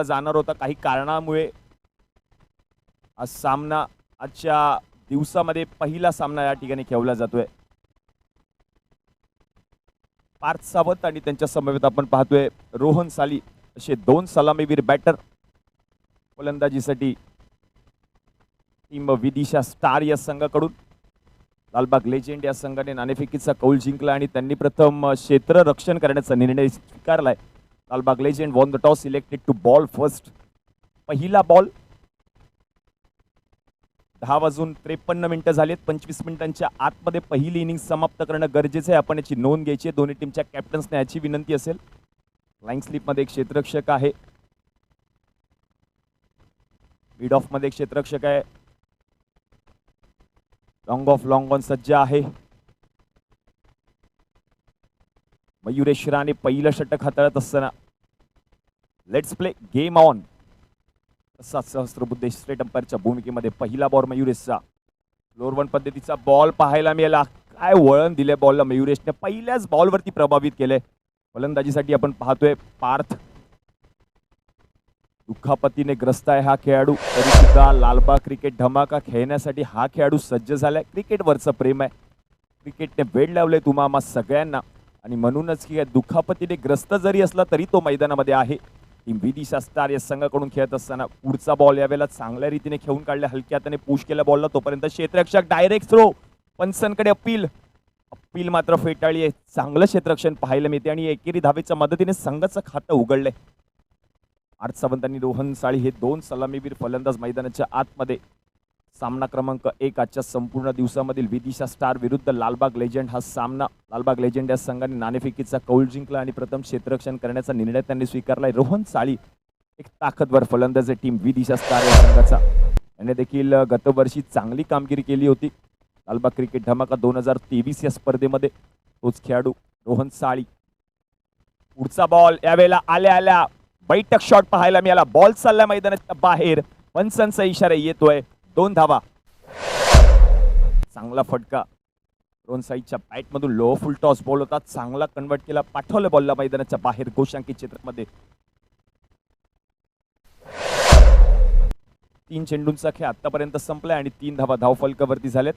जाणार होता काही कारणामुळे हा सामना आजच्या दिवसामध्ये पहिला सामना या ठिकाणी खेळवला जातोय. पार्थ सावंत आणि त्यांच्या समवेत आपण पाहतोय रोहन साली असे दोन सलामीवीर बॅटर फलंदाजीसाठी टीम विदिशा स्टार या संघाकडून. लालबाग लेजेंड या संघाने नाणेफेकीचा कौल जिंकला आणि त्यांनी प्रथम क्षेत्ररक्षण करण्याचा निर्णय स्वीकारलाय. Lalbaug Legend won the toss, selected to bowl first. पहिला बॉल. 10:53 झालेत. 25 मिनिटांच्या आतमध्ये पहिली इनिंग समाप्त करणं गरजेचं आहे. आपण याची नोंद घ्यायची आहे. दोन्ही टीमच्या कॅप्टन्सने याची विनंती असेल. फ्लाइंग स्लिप मध्ये एक क्षेत्ररक्षक आहे. मिड ऑफ मध्ये एक क्षेत्ररक्षक आहे. लॉंग ऑफ लॉंग ऑन सज्ज आहे. मयुरेश राणे पहिलं षटक हाताळत असताना let's play game on. Sahasrabuddhe straight अंपायरच्या भूमिकेमध्ये पहिला बॉल मयुरेशचा. फ्लोर वन पद्धतीचा बॉल पाहायला मिळाला. काय वळण दिले बॉलला मयुरेशने. पहिल्याच बॉलवरती प्रभावित केले. फलंदाजीसाठी आपण पाहतोय पार्थ. दुखापतीने ग्रस्त आहे हा खेळाडू. तरी सुद्धा लालबाग क्रिकेट धमाका खेळण्यासाठी हा खेळाडू सज्ज झालाय. क्रिकेटवरचं प्रेम आहे. क्रिकेटने वेळ लावले तुम्हा सगळ्यांना आणि म्हणूनच की दुखापतीने ग्रस्त जरी असला तरी तो मैदानामध्ये आहे. टीम विदिशा स्टार या संघाकडून खेळत असताना पुढचा बॉल यावेळेला चांगल्या रीतीने खेळून काढला. हलक्या हाताने पुश केला बॉलला. तोपर्यंत क्षेत्ररक्षक डायरेक्ट थ्रो. पंचांकडे अपील मात्र फेटाळली आहे. चांगलं क्षेत्ररक्षण पाहायला मिळते आणि एकेरी धावेच्या मदतीने संघाचं खातं उघडलंय. पार्थ सावंत आणि रोहन साळी हे दोन सलामीवीर फलंदाज मैदानाच्या आतमध्ये. सामना क्रमांक 1 आजच्या संपूर्ण दिवसामधील विदिशा स्टार विरुद्ध लालबाग लेजेंड हा सामना. लालबाग लेजेंड या संघाने नाणेफेकीचा कौल जिंकला आणि प्रथम क्षेत्ररक्षण करण्याचा निर्णय त्यांनी स्वीकारलाय. रोहन साळी एक ताकदवर फलंदाज आहे टीम विदिशा स्टार या संघाचा. याने देखील गतवर्षी चांगली कामगिरी केली होती. लालबाग क्रिकेट धमाका 2023 या स्पर्धेमध्ये तोच खेळाडू रोहन साळी. पुढचा बॉल यावेळेला आल्या बैठक शॉट पाहायला मिळाला. बॉल चालला मैदानाच्या बाहेर. पंचांचा इशारा येतोय. 2 धावा. चांगला फटका. रोहन साईच्या बॅट मधून लो फुल टॉस बॉल होता. चांगला कन्वर्ट केला. पाठवलं बॉलला मैदानाच्या बाहेर गोशांकित क्षेत्रामध्ये. 3 चेंडूंचा खेळ आतापर्यंत संपलाय आणि 3 धावा धावफलकावरती झालेत.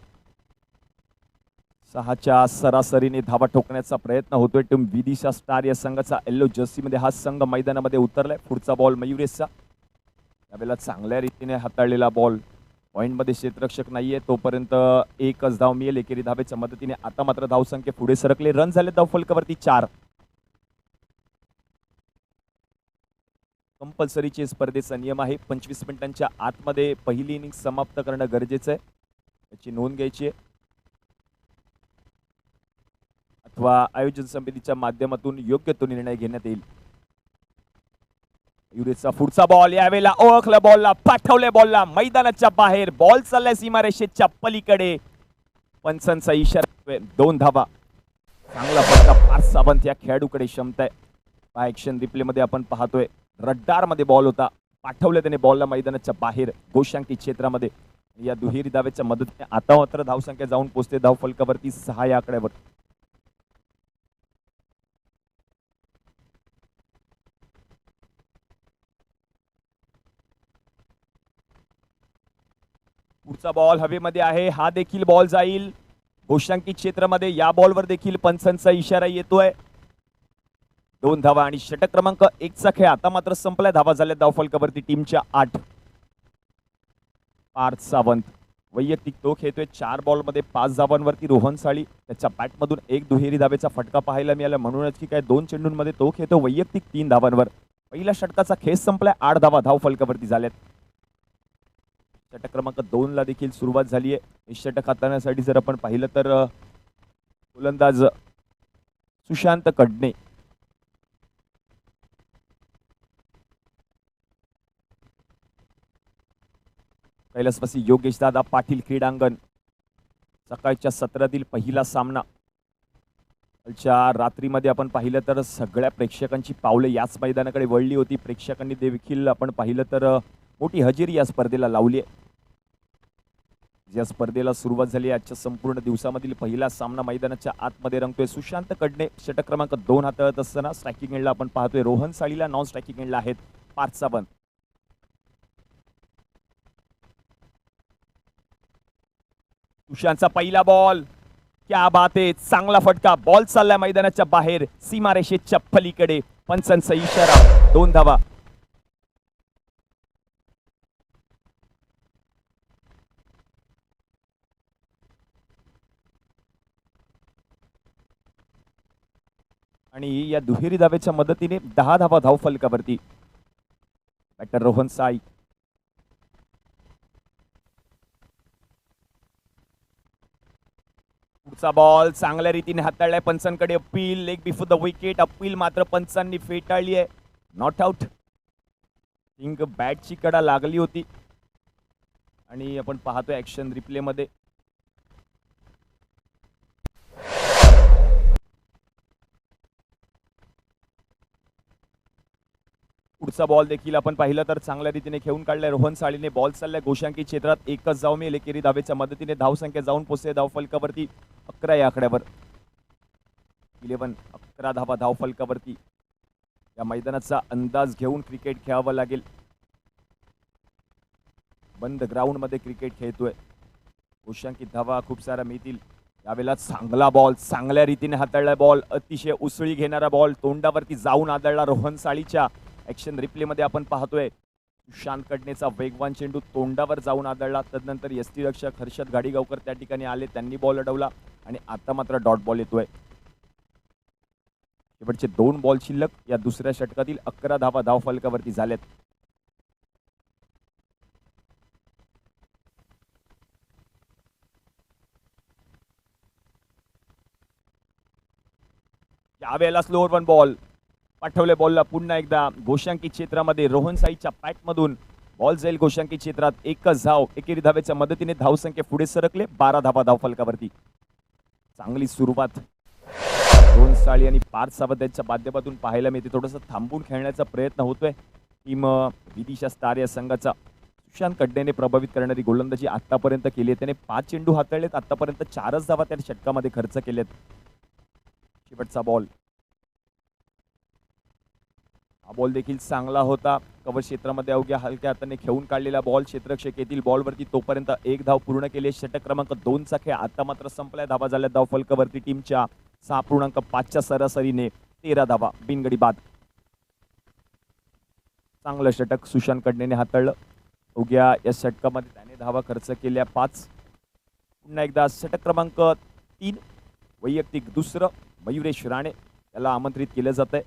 6च्या सरासरीने धावा ठोकण्याचा प्रयत्न होतोय टीम विदिशा स्टार या संघाचा. येलो जर्सी मध्ये हा संघ मैदानामध्ये उतरलाय. पुढचा बॉल मयुरेशचा. यावेळेला चांगल्या रीतीने हाताळलेला बॉल. पॉइंट मध्ये क्षेत्ररक्षक नाहीये तोपर्यंत एकच धाव मिळेल एकेरी धावेच्या मदतीने. आता मात्र धावसंख्या पुढे सरकले. रन झाले धावफलकावरती 4. कंपल्सरीचे स्पर्धेचा नियम आहे. 25 मिनिटांच्या आतमध्ये पहिली इनिंग समाप्त करणं गरजेचं आहे. याची नोंद घ्यायची आहे. अथवा आयोजन समितीच्या माध्यमातून योग्य तो निर्णय घेण्यात येईल. युरेशचा पुढचा बॉल. यावेळेला ओळखलं बॉलला. पाठवले बॉलला मैदानाच्या बाहेर. बॉल चाललाय सीमारेषेच्या पलीकडे. पंचांचा इशारा. 2 धावा. चांगला फटका. पार्थ सावंत या खेळाडूकडे क्षमता आहे. पहा ऍक्शन रिप्ले मध्ये आपण पाहतोय रड्डार मध्ये बॉल होता. पाठवले त्याने बॉलला मैदानाच्या बाहेर गोशांकित क्षेत्रामध्ये. या दुहेरी धावेच्या मदतीने आता मात्र धावसंख्या जाऊन पोहोचते धावफलकावरती 6 या आकड्यावर. पुढचा बॉल हवेमध्ये आहे. हा देखील बॉल जाईल गोशांकित क्षेत्रामध्ये. या बॉलवर देखील पंचांचा इशारा येतोय. 2 धावा आणि षटक क्रमांक 1चा खेळ आता मात्र संपलाय. धावा झाल्या धावफलकावरती टीमच्या 8. पार्थ सावंत वैयक्तिक तो खेळतोय. 4 बॉलमध्ये 5 धावांवरती. रोहन साळी त्याच्या बॅटमधून एक दुहेरी धावेचा फटका पाहायला मिळाला. म्हणूनच की काय 2 चेंडूंमध्ये तो खेळतो वैयक्तिक 3 धावांवर. पहिल्या षटकाचा खेळ संपलाय. 8 धावा धावफलकावरती झाल्यात. षटक क्रमांक 2 ला देखील सुरुवात झाली आहे. हे षटक हाताळण्यासाठी जर आपण पाहिलं तर गोलंदाज सुशांत कडणे कैलासवासी योगेश दादा पाटील क्रीडांगण. सकाळच्या सत्रातील पहिला सामना. कालच्या रात्रीमध्ये आपण पाहिलं तर सगळ्या प्रेक्षकांची पावले याच मैदानाकडे वळली होती. प्रेक्षकांनी देखील आपण पाहिलं तर मोठी हजेरी या स्पर्धेला लावली आहे. ज्या स्पर्धेला सुरुवात झाली आजच्या संपूर्ण दिवसामधील पहिला सामना मैदानाच्या आतमध्ये रंगतोय. सुशांत कडणे षटक क्रमांक 2 हाताळत असताना स्ट्रायकिंग एंडला आपण पाहतोय रोहन साळीला. नॉन स्ट्रायकिंग एंडला आहेत 5-7. सुशांतचा पहिला बॉल, क्या बात आहे, चांगला फटका, बॉल चाललाय मैदानाच्या बाहेर सीमारेषेच्या पलीकडे. पंचांचा इशारा, 2 धावा. आणि या दुहेरी धावेच्या मदतीने 10 धावा धावफलकावरती. बॅटर रोहन साई. पुढचा बॉल चांगल्या रीतीने हाताळलाय, पंचांकडे appeal, leg before the wicket. Appeal मात्र पंचांनी फेटाळली आहे, नॉट आउट. थिंक बॅटची कडा लागली होती आणि आपण पाहतोय ऍक्शन रिप्ले मध्ये. पुढचा बॉल देखील आपण पाहिलं तर चांगल्या रीतीने खेळून काढलाय रोहन साळीने. बॉल चाललाय गोशांकी क्षेत्रात, एकच जाऊ मिळेल. एकेरी धावेच्या मदतीने धावसंख्या जाऊन पोहोचते धावफलकावरती 11 या आकड्यावर. 11 धावा धावफलकावरती. या मैदानाचा अंदाज घेऊन क्रिकेट खेळावं लागेल. बंद ग्राउंड मध्ये क्रिकेट खेळतोय. गोशांकी धावा खूप साऱ्या मिळतील. यावेळेला चांगला बॉल, चांगल्या रीतीने हाताळला बॉल, अतिशय उसळी घेणारा बॉल तोंडावरती जाऊन आदळला रोहन साळीच्या. ऍक्शन रिप्ले मध्ये आपण पाहतोय सुशांत कडनेचा वेगवान चेंडू तोंडावर जाऊन आदळला. तदनंतर यष्टीरक्षक हर्षद गाडीगावकर त्या ठिकाणी आले, त्यांनी बॉल अडवला आणि आता मात्र डॉट बॉल येतोय. शेवटचे 2 बॉल शिल्लक. या दुसऱ्या षटकातील 11 धावा धावफलकावरती झाल्यात. यावेळेला स्लोअर 1 बॉल पाठवले. बॉलला पुन्हा एकदा गोशांकी क्षेत्रामध्ये रोहन साईच्या पॅट मधून बॉल जाईल गोशांकी क्षेत्रात. एकच धाव. एकेरी धावेच्या मदतीने धावसंख्या पुढे सरकले. 12 धावा धावफलकावरती. चांगली सुरुवात रोहन साळी आणि पार्थ सावंत यांच्या माध्यमातून पाहायला मिळते. थोडंसं थांबून खेळण्याचा प्रयत्न होतोय टीम विदिशा स्टार या संघाचा. सुशांत कडनेने प्रभावित करणारी गोलंदाजी आतापर्यंत केली आहे. त्याने 5 चेंडू हाताळलेत, आतापर्यंत 4च धावा त्या षटकामध्ये खर्च केलेत. शेवटचा बॉल, हा बॉल देखील चांगला होता. कव्हर क्षेत्रामध्ये अवघ्या हलक्या हाताने खेळून काढलेला बॉल. क्षेत्ररक्षक येथील बॉलवरती तोपर्यंत 1 धाव पूर्ण केली. षटक क्रमांक 2 चा खेळ आता मात्र संपलाय. धावा झाल्या धावफलकावरती टीमच्या 6.5च्या सरासरीने. 13 धावा बिनगडी बाद. चांगलं षटक सुशांत कडनेने हाताळलं. अवघ्या या षटकामध्ये त्याने धावा खर्च केल्या 5. पुन्हा एकदा षटक क्रमांक 3 वैयक्तिक दुसरं मयुरेश राणे याला आमंत्रित केलं जात आहे.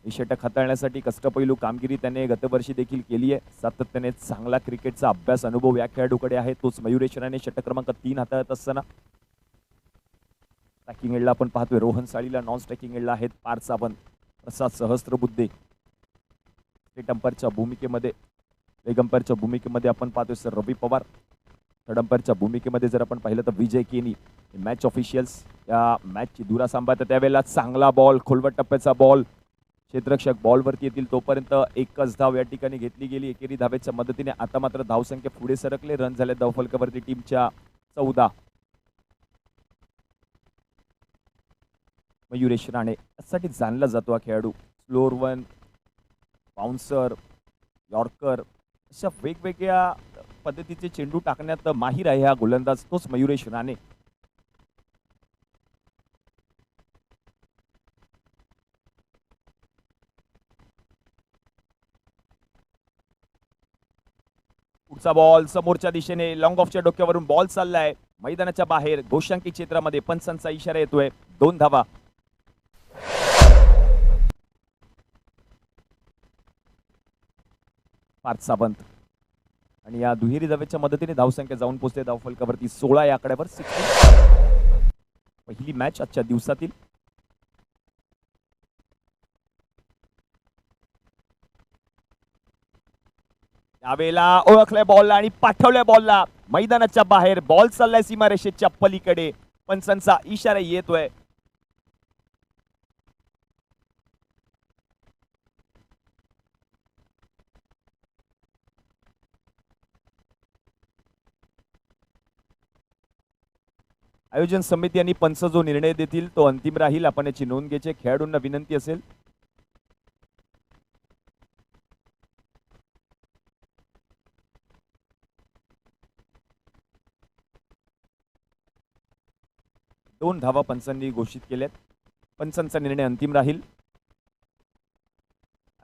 हे षटक हाताळण्यासाठी कष्टपैलू कामगिरी त्याने गतवर्षी देखील केली आहे. सातत्याने चांगला क्रिकेटचा अभ्यास अनुभव या खेळाडूकडे आहे. तोच मयुरेश राणे षटक क्रमांक 3 हाताळत असताना. स्ट्रायकिंग एंडला आपण पाहतोय रोहन साळीला. नॉन स्ट्रायकिंग एंडला आहेत पार्थ सावंत, प्रसाद सहस्त्रबुद्धे. स्टेट अंपायरच्या भूमिकेमध्ये, लेग अंपायरच्या भूमिकेमध्ये आपण पाहतोय सर रवी पवार. थर्ड अंपायरच्या भूमिकेमध्ये जर आपण पाहिलं तर विजय केनी. मॅच ऑफिशियल्स या मॅचची धुरा सांभाळतात. त्यावेळेला चांगला बॉल, खोलवट टप्प्याचा बॉल. क्षेत्ररक्षक बॉलवरती येतील तोपर्यंत एकच धाव या ठिकाणी घेतली गेली. एकेरी धावेच्या मदतीने आता मात्र धावसंख्या पुढे सरकले. रन झाले धावफलकावरती टीमच्या 14. मयुरेश राणे यासाठी जाणला जातो हा खेळाडू. स्लोअर 1, बाउन्सर, यॉर्कर अशा वेगवेगळ्या पद्धतीचे चेंडू टाकण्यात माहीर आहे हा गोलंदाज. तोच मयुरेश राणे. पुढचा बॉल समोरच्या दिशेने लॉंग ऑफच्या डोक्यावरून बॉल चाललाय मैदानाच्या बाहेर गोशांकी क्षेत्रामध्ये. पंचांचा इशारा येतोय. 2 धावा. पार्थ सावंत आणि या दुहेरी धावेच्या मदतीने धावसंख्या जाऊन पोहोचते धावफलकावरती 16 या आकड्यावर. 16 पहिली मॅच आजच्या दिवसातील. यावेळेला ओळखलाय बॉलला आणि पाठवलाय बॉलला मैदानाच्या बाहेर. बॉल चाललाय सीमारेषेच्या पलीकडे. पंचांचा इशारा येतोय. आयोजन समिती आणि पंच जो निर्णय देतील तो अंतिम राहील. आपण याची नोंद घ्यायची. खेळाडूंना विनंती असेल 2 धावा पंचांनी घोषित केल्यात. पंचांचा निर्णय अंतिम राहील.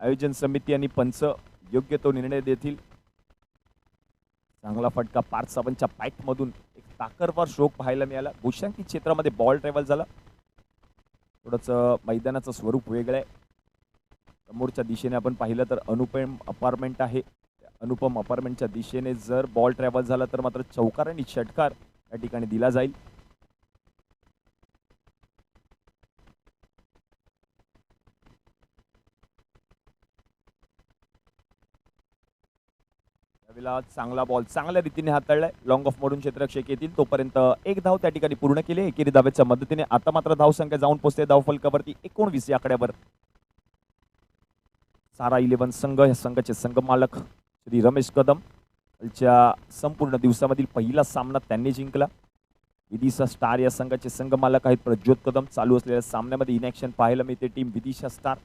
आयोजन समिती आणि पंच योग्य तो निर्णय देतील. चांगला फटका पार्थ सावंतच्या पॅट मधून एक ताकदवर स्ट्रोक पाहायला मिळाला. भूषांकी क्षेत्रामध्ये बॉल ट्रॅव्हल झाला. थोडंच मैदानाचं स्वरूप वेगळं आहे. समोरच्या दिशेने आपण पाहिलं तर अनुपम अपार्टमेंट आहे. अनुपम अपार्टमेंटच्या दिशेने जर बॉल ट्रॅव्हल झाला तर मात्र चौकार आणि षटकार या ठिकाणी दिला जाईल. त्यावेळेला चांगला बॉल चांगल्या रीतीने हाताळलाय. लॉंग ऑफ मधून क्षेत्ररक्षक येतील तोपर्यंत एक धाव त्या ठिकाणी पूर्ण केली एकेरी धावेच्या मदतीने. आता मात्र धावसंख्या जाऊन पोहोचते धावफलकावरती 19 या आकड्यावर. सारा 11 संघ या संघाचे संघ मालक श्री रमेश कदम च्या संपूर्ण दिवसामधील पहिला सामना त्यांनी जिंकला. विदिशा स्टार या संघाचे संघ मालक आहेत प्रज्योत कदम. चालू असलेल्या सामन्यामध्ये इनॅक्शन पाहायला मिळते टीम विदिशा स्टार.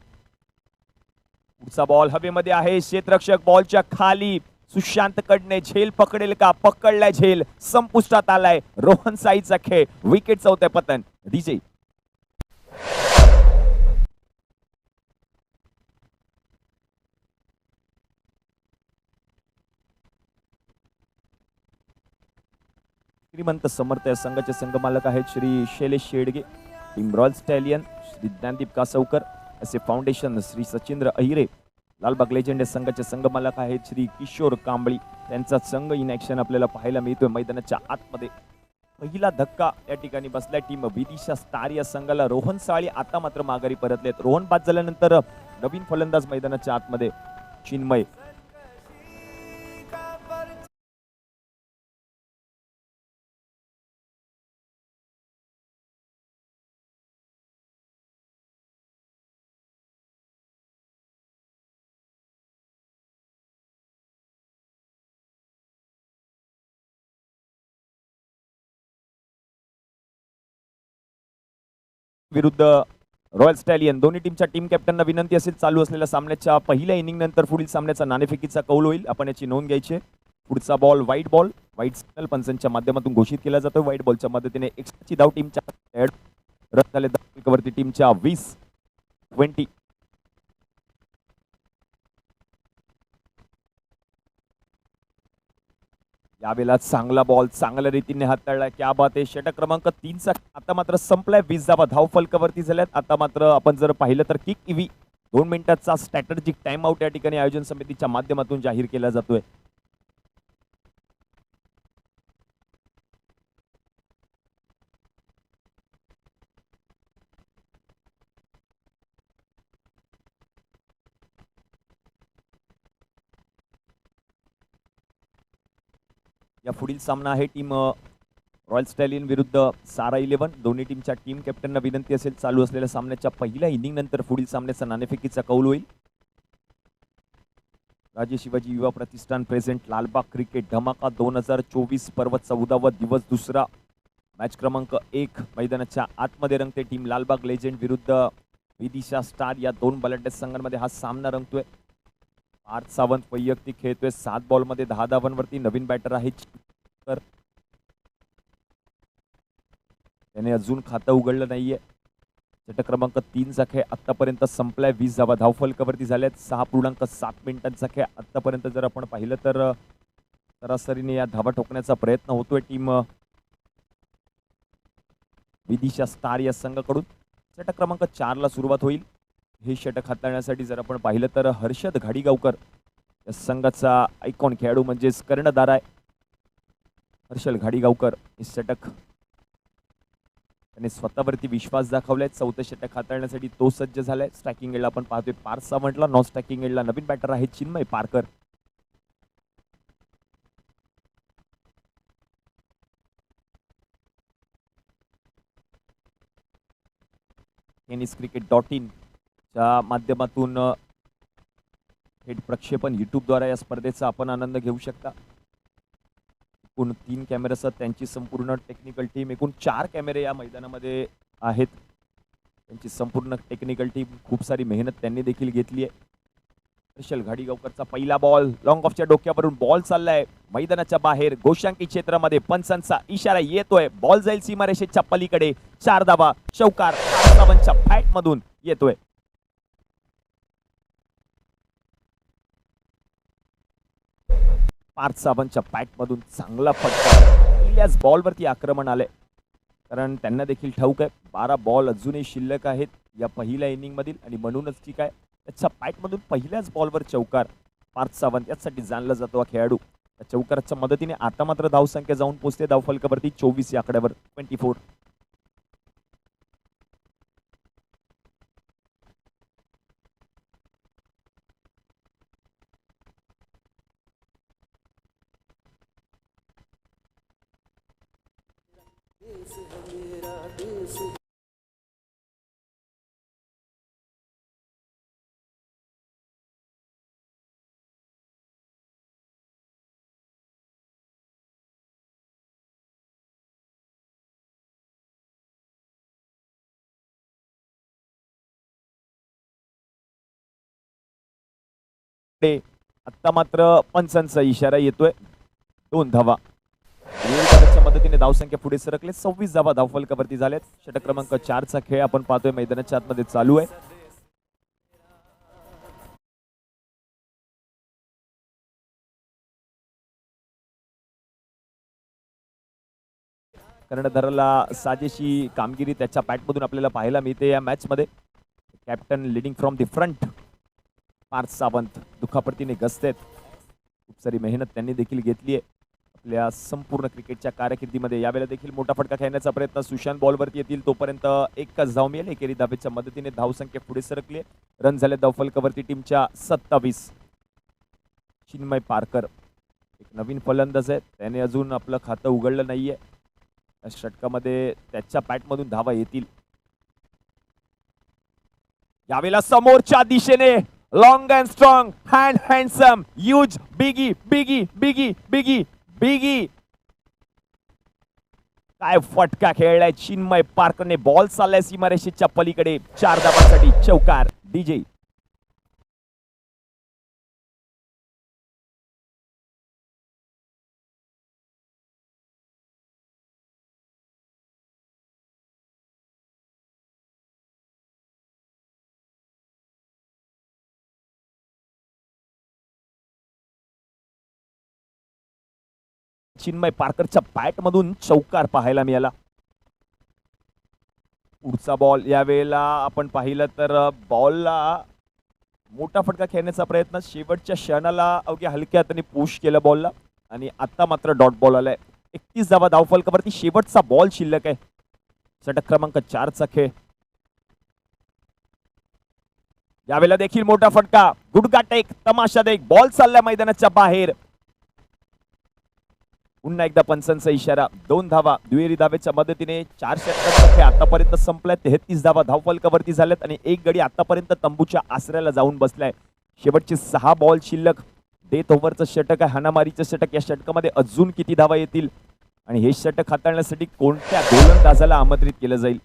पुढचा बॉल हवेमध्ये आहे. क्षेत्ररक्षक बॉलच्या खाली. सुशांत कडने झेल पकडेल का? पकडलाय झेल. संपुष्टात आलाय रोहन साईचा खेळ. विकेट चौथ्या पतन विजयी. श्रीमंत समर्थ या संघाचे संघ मालक आहेत Shri Shailesh Shedge. Team Royal Stallion Shri Dnyandeep Kasavkar. असे फाउंडेशन श्री सचिंद्र अहिरे. लालबाग लेजेंड या संघाचे संघ मालक आहेत श्री किशोर कांबळी. त्यांचा संघ इन ऍक्शन आपल्याला पाहायला मिळतोय मैदानाच्या आतमध्ये. पहिला धक्का या ठिकाणी बसलाय टीम विदिशा स्टार या संघाला. रोहन साळी आता मात्र माघारी परतलेत. रोहन बाद झाल्यानंतर नवीन फलंदाज मैदानाच्या आतमध्ये चिन्मय. विरुद्ध रॉयल स्टॅलियन. दोन्ही टीमच्या टीम कॅप्टनना विनंती असेल चालू असलेल्या सामन्याच्या पहिल्या इनिंग नंतर पुढील सामन्याचा नाणेफेकीचा कौल होईल. आपण याची नोंद घ्यायची. पुढचा ball wide ball. Wide signal पंचांच्या माध्यमातून घोषित केला जातो. व्हाईट बॉलच्या मदतीने एक्स्ट्राची धाव टीमच्या रद्द झाले. धावफलकावरती टीमच्या 20-20. यावेळेला चांगला बॉल चांगल्या रीतीने हाताळला. क्या बात आहे. षटक क्रमांक 3चा आता मात्र संपलाय. 20 धावा धावफलकावरती झाल्यात. आता मात्र आपण जर पाहिलं तर किक इव्ही 2 मिनिटाचा स्ट्रॅटेजिक टाइम आउट या ठिकाणी आयोजन समितीच्या माध्यमातून जाहीर केला जातोय. या पुढील सामना आहे टीम रॉयल स्टॅलियन विरुद्ध सारा 11. दोन्ही टीमच्या टीम कॅप्टनना विनंती असेल चालू असलेल्या सामन्याच्या पहिल्या इनिंग नंतर पुढील सामन्याचा नाणेफेकीचा कौल होईल. राजे शिवाजी युवा प्रतिष्ठान प्रेझेंट लालबाग क्रिकेट धमाका 2024 पर्व 14वा दिवस दुसरा. मॅच क्रमांक 1 मैदानाच्या आतमध्ये रंगते. टीम लालबाग लेजेंड विरुद्ध विदिशा स्टार या दोन बलाढ्य संघांमध्ये हा सामना रंगतोय. पार्थ सावंत वैयक्तिक खेळतोय. 7 बॉलमध्ये 10 धावांवरती. नवीन बॅटर आहे तर त्याने अजून खातं उघडलं नाहीये. षटक क्रमांक 3चा खेळ आतापर्यंत संपलाय. 20 धावा धावफलकावरती झाल्यात. 6.7 मिनिटांचा खेळ आतापर्यंत जर आपण पाहिलं तर सरासरीने या धावा ठोकण्याचा प्रयत्न होतोय टीम विदिशा स्टार या संघाकडून. षटक क्रमांक 4ला सुरुवात होईल. हे षटक हाताळण्यासाठी जर आपण पाहिलं तर हर्षद घाडीगावकर या संघाचा आयकॉन खेळाडू म्हणजेच कर्णधार आहे. हर्षद घाडीगावकर हे षटक त्याने स्वतःवरती विश्वास दाखवलाय. 4थं षटक हाताळण्यासाठी तो सज्ज झालाय. स्ट्रायकिंग एंडला आपण पाहतोय पार्थ सावंतला. नॉन स्ट्रायकिंग एंडला नवीन बॅटर आहे चिन्मय पारकर. tenniscricket.in च्या माध्यमातून थेट प्रक्षेपण युट्यूबद्वारे या स्पर्धेचा आपण आनंद घेऊ शकता. एकूण 3 कॅमेरासह त्यांची संपूर्ण टेक्निकल टीम. एकूण 4 कॅमेरे या मैदानामध्ये आहेत. त्यांची संपूर्ण टेक्निकल टीम. खूप सारी मेहनत त्यांनी देखील घेतली आहे. हर्षल घाडीगावकरचा पहिला बॉल लॉंग ऑफच्या डोक्यावरून बॉल चाललाय मैदानाच्या बाहेर गोशांकी क्षेत्रामध्ये. पंचांचा इशारा येतोय. बॉल जाईल सीमारेषेच्या पलीकडे. 4 धावा. चौकार 5 धावांच्या फॅट मधून येतोय. पार्थ सावंतच्या पॅट मधून चांगला फटका. पहिल्याच बॉलवरती आक्रमण आलंय, कारण त्यांना देखील ठाऊक आहे 12 बॉल अजूनही शिल्लक आहेत या पहिल्या इनिंग मधील, आणि म्हणूनच की काय त्याच्या पॅट मधून पहिल्याच बॉलवर चौकार. पार्थ सावंत यासाठी जाणला जातो हा खेळाडू. त्या चौकाराच्या मदतीने आता मात्र धावसंख्या जाऊन पोहोचते धावफलकावरती 24 या आकड्यावर. 24. आता मात्र पंचांचा इशारा येतोय. 2 धावा. च्या मदतीने धावसंख्या पुढे सरकले. 26 धावा धावफलकावरती झाल्यात. षटक क्रमांक 4 चा खेळ आपण पाहतोय मैदानाच्या आतमध्ये चालू आहे. कर्णधाराला साजेशी कामगिरी त्याच्या बॅटमधून आपल्याला पाहायला मिळते या मॅच मध्ये. Captain leading from the front. Parth Sawant दुखापतीने ग्रस्त. खूप सारी मेहनत त्यांनी देखील घेतली आहे आपल्या संपूर्ण क्रिकेटच्या कारकिर्दीमध्ये. यावेळेला देखील मोठा फटका खेळण्याचा प्रयत्न. सुशांत बॉलवरती येतील तोपर्यंत एकच धाव मिळेल. एकेरी धावेच्या मदतीने धावसंख्या पुढे सरकली. रन झाले धावफलकावरती टीमच्या 27. चिन्मय पारकर एक नवीन फलंदाज आहे, त्याने अजून आपलं खातं उघडलं नाहीये. या षटकामध्ये त्याच्या बॅटमधून धावा येतील. यावेळेला समोरच्या दिशेने long and strong handsome huge biggie biggie biggie biggie biggie काय फटका खेळलाय चिन्मय पारकरने. बॉल चाललाय सीमारेषेच्या पलीकडे. 4 धावांसाठी चौकार. डीजे चिन्मय पारकरच्या बॅट मधून चौकार पाहायला मिळाला. पुढचा बॉल यावेळेला आपण पाहिलं तर बॉलला मोठा फटका खेळण्याचा प्रयत्न. शेवटच्या क्षणाला अवघ्या हलक्या हाताने पुश केलं बॉलला, आणि आता मात्र डॉट बॉल आलाय. 31 धावा धावफलकावरती शेवटचा बॉल शिल्लक आहे. षटक क्रमांक 4 चा खेळ. यावेळेला देखील मोठा फटका. गुडघाटेक तमाशादेक बॉल चाललाय मैदानाच्या बाहेर. पुन्हा एकदा पंचांचा इशारा. 2 धावा. दुहेरी धावेच्या मदतीने 4 षटकांचा खेळ आतापर्यंत संपलाय. 33 धावा धावफलकावरती झाल्यात आणि एक गडी आतापर्यंत तंबूच्या आसऱ्याला जाऊन बसलाय. शेवटचे 6 बॉल शिल्लक. डेथ ओव्हरचं षटक आहे, हाणामारीचं षटक. या षटकामध्ये अजून किती धावा येतील आणि हे षटक हाताळण्यासाठी कोणत्या गोलंदाजाला आमंत्रित केलं जाईल?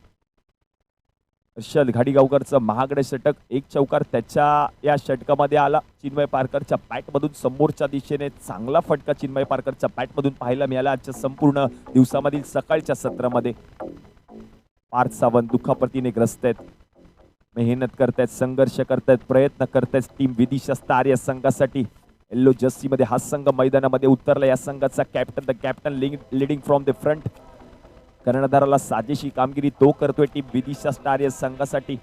हर्षल घाडीगावकरचं महागडे षटक. 1 चौकार त्याच्या या षटकामध्ये आला. चिन्मय पारकरच्या बॅटमधून समोरच्या दिशेने चांगला फटका चिन्मय पारकरच्या बॅटमधून पाहायला मिळाला आजच्या संपूर्ण दिवसामधील सकाळच्या सत्रामध्ये. पार्थ सावंत दुखापतीने ग्रस्त आहेत. मेहनत करतायत, संघर्ष करतायत, प्रयत्न करतायत टीम विदिशा स्टार या संघासाठी. येल्लो जर्सी मध्ये हा संघ मैदानामध्ये उतरला. या संघाचा captain the captain leading from the front. कर्णधाराला साजेशी कामगिरी तो करतोय टीम विदिशा स्टार या संघासाठी,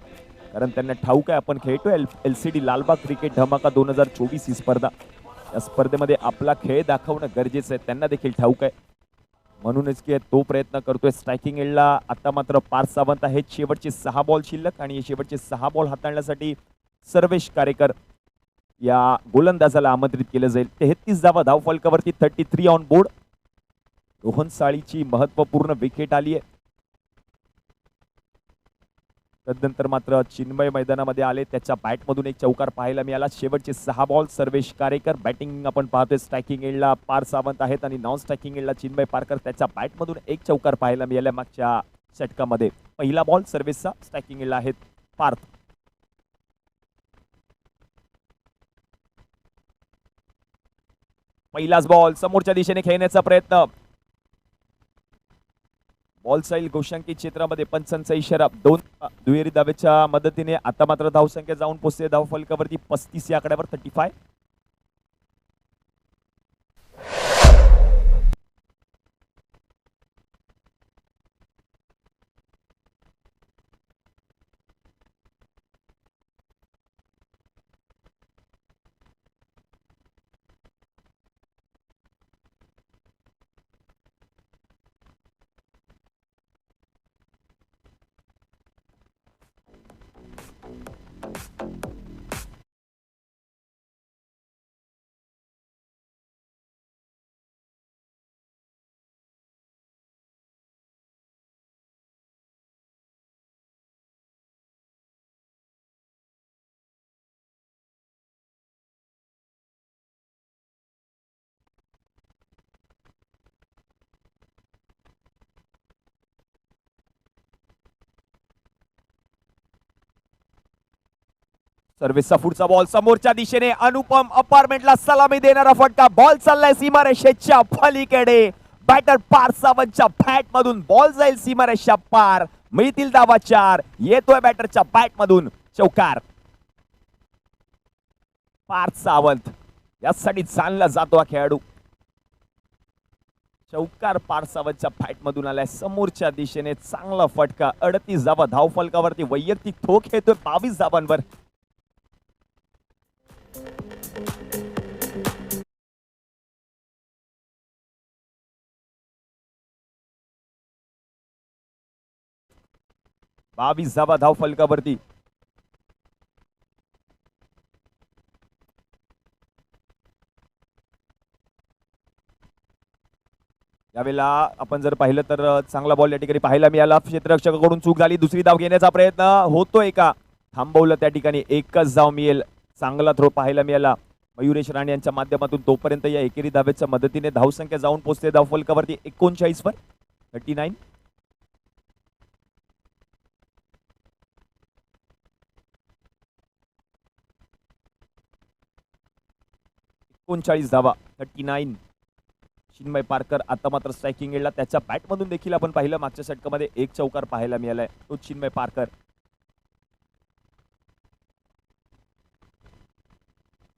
कारण त्यांना ठाऊक आहे आपण खेळतोय LCD लालबाग क्रिकेट धमाका 2024 ही स्पर्धा. या स्पर्धेमध्ये आपला खेळ दाखवणं गरजेचं आहे, त्यांना देखील ठाऊक आहे. म्हणूनच की तो प्रयत्न करतोय. स्ट्रायकिंग एंडला आता मात्र पार्थ सावंत आहेत. शेवटचे 6 बॉल शिल्लक आणि शेवटचे 6 बॉल हाताळण्यासाठी सर्वेश कारेकर या गोलंदाजाला आमंत्रित केलं जाईल. 33 धावा धावफलकावरती. 33 ऑन बोर्ड. रोहन साळीची महत्वपूर्ण विकेट आली आहे. तदनंतर मात्र चिन्मय मैदानामध्ये आले. त्याच्या बॅटमधून 1 चौकार पाहायला मिळाला. शेवटचे 6 बॉल सर्वेश कारेकर. बॅटिंग आपण पाहतोय स्ट्रायकिंग एंडला पार्थ सावंत आहेत आणि नॉन स्ट्रायकिंग एंडला चिन्मय पारकर. त्याच्या बॅटमधून 1 चौकार पाहायला मिळाला मागच्या षटकामध्ये. पहिला बॉल सर्वेशचा. स्ट्रायकिंग एंडला आहेत पार्थ. पहिलाच बॉल समोरच्या दिशेने खेळण्याचा प्रयत्न. बॉल जाईल गोशांकित क्षेत्रामध्ये. पंचांचा इशारा. दोन दुहेरी धावेच्या मदतीने आता मात्र धावसंख्या जाऊन पोहोचते धाव फलकावरती 35 या आकड्यावर 35. सर्व्हिसचा पुढचा बॉल समोरच्या दिशेने. अनुपम अपार्टमेंटला सलामी देणारा फटका. बॉल चाललाय सीमारेषेच्या पलीकडे. बॅटर पार सावंतच्या बॅट मधून बॉल जाईल सीमारेषा पार. मिळतील धावा 4. येतोय बॅटरच्या बॅट मधून चौकार. पार सावंत यासाठी जाणला जातो हा खेळाडू. चौकार पार सावंतच्या बॅट मधून आलाय समोरच्या दिशेने. चांगला फटका. 38 धावा धाव फलकावरती. वैयक्तिक ठोक येतोय 22 धावांवर. बावीस धावा धाव फलकावरती. यावेळेला आपण जर पाहिलं तर चांगला बॉल या ठिकाणी पाहायला मिळाला. क्षेत्ररक्षकाकडून चूक झाली. दुसरी धाव घेण्याचा प्रयत्न होतोय का? थांबवलं त्या ठिकाणी. एकच धाव मिळेल. चांगला थ्रो पाहायला मिळाला मयुरेश राणे यांच्या माध्यमातून. तोपर्यंत या एकेरी धावेच्या मदतीने धावसंख्या जाऊन पोहोचते धाव फलकावरती 39 वर 39. 39 धावा 39. चिन्मय पारकर आता मात्र स्ट्रायकिंग एंडला. त्याच्या बॅटमधून देखील आपण पाहिलं मागच्या षटकामध्ये एक चौकार पाहायला मिळालाय. तो चिन्मय पारकर.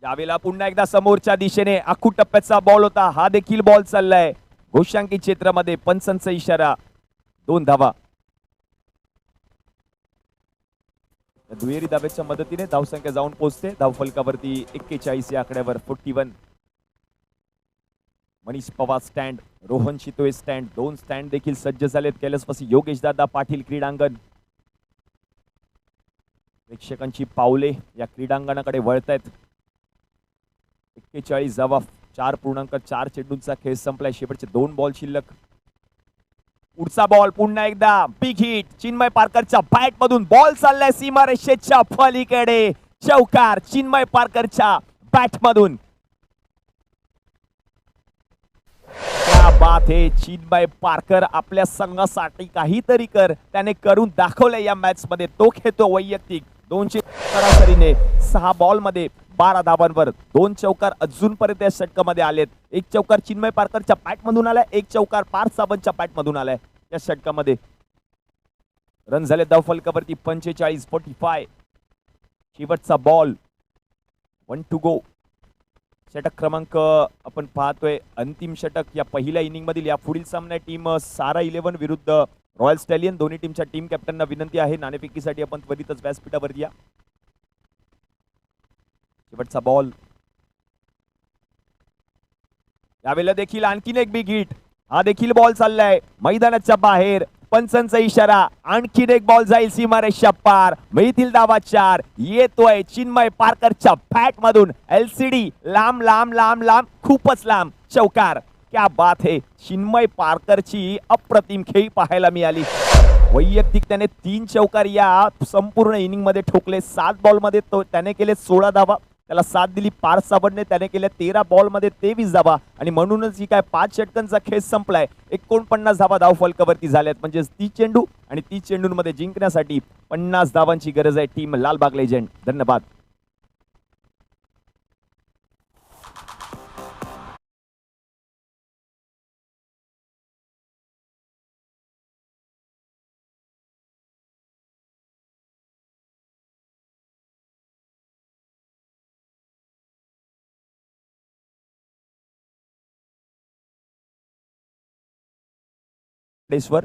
यावेळेला पुन्हा एकदा समोरच्या दिशेने आखू टप्प्याचा बॉल होता. हा देखील बॉल चाललाय घोषांकित क्षेत्रामध्ये. पंचांचा इशारा. 2 धावा. दुहेरी धावेच्या मदतीने धावसंख्या जाऊन पोहोचते धाव फलकावरती 41 या आकड्यावर 41. Manish Pawar stand. Rohan Shitole stand. 2 stand देखील सज्ज झालेत. कैलासवासी योगेश दादा पाटील क्रीडांगण. प्रेक्षकांची पावले या क्रीडांगणाकडे वळतायत. 41 धावा 4.4 चेंडूंचा खेळ संपलाय. शेवटचे 2 बॉल शिल्लक. पुढचा बॉल पुन्हा एकदा बिग हिट. चिन्मय पारकरच्या बॅट मधून बॉल चाललाय सीमारेषेच्या पलीकडे. चौकार चिन्मय पारकरच्या बॅट मधून. क्या बात है. चिन्मय पारकर आपल्या संघासाठी काहीतरी कर. त्याने करून दाखवलंय या मॅच मध्ये. तो खेळतो वैयक्तिक 200 सरासरीने. 6 बॉल मध्ये 12 धावांवर 2 चौकार अजूनपर्यंत या षटकामध्ये आलेत. एक चौकार चिन्मय पारकरच्या बॅट मधून आलाय. एक चौकार पार सावंतच्या बॅट मधून आलाय या षटकामध्ये. रन झाले धाव फलकावरती 45 45. शेवटचा बॉल 1 टू गो. षटक क्रमांक आपण पाहतोय अंतिम षटक या पहिल्या इनिंग मधील. या पुढील सामना टीम सारा 11 विरुद्ध रॉयल स्टॅलियन. दोन्ही टीमच्या टीम कॅप्टनना विनंती आहे नाणेफेकीसाठी आपण त्वरितच व्यासपीठावर या. शेवटचा बॉल. यावेळेला देखील आणखीन एक बिग हिट. हा देखील बॉल चाललाय मैदानाच्या बाहेर. पंचांचा इशारा. आणखीन एक बॉल जाईल सीमारेषा पार. मिळतील धावा 4. येतोय चिन्मय पारकरच्या बॅट मधून. एलसीडी लांब लांब लांब लांब खूपच लांब. चौकार. क्या बात है. चिन्मय पारकरची अप्रतिम खेळी पाहायला मिळाली. वैयक्तिक त्याने 3 चौकार या संपूर्ण इनिंग मध्ये ठोकले. 7 बॉल मध्ये त्याने केले 16 धावा. त्याला 7 दिली पार साबडने. त्याने केल्या 13 बॉल मध्ये 23 धावा. आणि म्हणूनच ही काय 5 षटकांचा खेळ संपलाय. 49 धावा धाव फलकावरती झाल्यात. म्हणजे 30 चेंडू आणि 30 चेंडूंमध्ये जिंकण्यासाठी 50 धावांची गरज आहे टीम लालबाग लेजेंड. धन्यवाद. प्लेसवर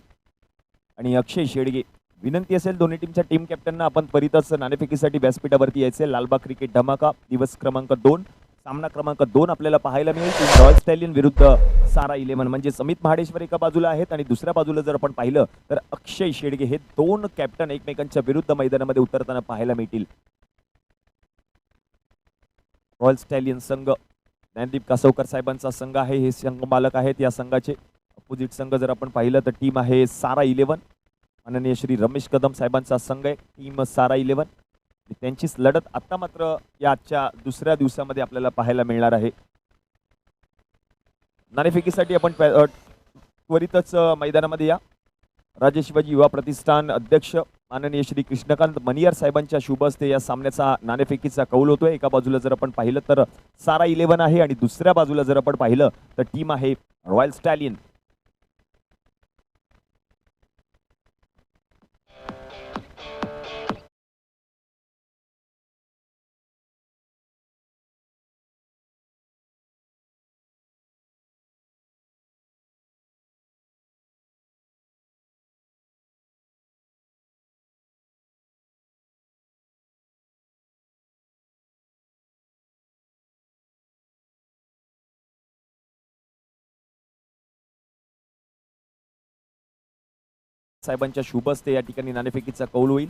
आणि अक्षय शेडगे. विनंती असेल दोन्ही टीमच्या टीम कॅप्टनना आपण त्वरितच नाणेफेकीसाठी व्यासपीठावरती यायचे. लालबाग क्रिकेट धमाका दिवस क्रमांक 2, सामना क्रमांक 2 आपल्याला पाहायला मिळेल. टीम रॉयल स्टॅलियन विरुद्ध सारा 11 म्हणजे समित महाडेश्वर एका बाजूला आहेत आणि दुसऱ्या बाजूला जर आपण पाहिलं तर अक्षय शेडगे हे दोन कॅप्टन एकमेकांच्या विरुद्ध मैदानामध्ये उतरताना पाहायला मिळतील. रॉयल स्टॅलियन संघ ज्ञानदीप कासवकर साहेबांचा संघ आहे. हे संघ मालक आहेत. या संघाचे अपोजिट संघ जर आपण पाहिलं तर टीम आहे सारा 11. माननीय श्री रमेश कदम साहेबांचा संघ आहे टीम सारा 11. त्यांचीच लढत आता मात्र या आजच्या दुसऱ्या दिवसामध्ये आपल्याला पाहायला मिळणार आहे. नाणेफेकीसाठी आपण त्वरितच मैदानामध्ये या. राजे शिवाजी युवा प्रतिष्ठान अध्यक्ष माननीय श्री कृष्णकांत मनियार साहेबांच्या शुभ हस्ते या सामन्याचा नाणेफेकीचा कौल होतोय. एका बाजूला जर आपण पाहिलं तर सारा 11 आहे आणि दुसऱ्या बाजूला जर आपण पाहिलं तर टीम आहे रॉयल स्टॅलियन. साहेबांच्या शुभ हस्ते या ठिकाणी नाणेफेकीचा कौल होईल.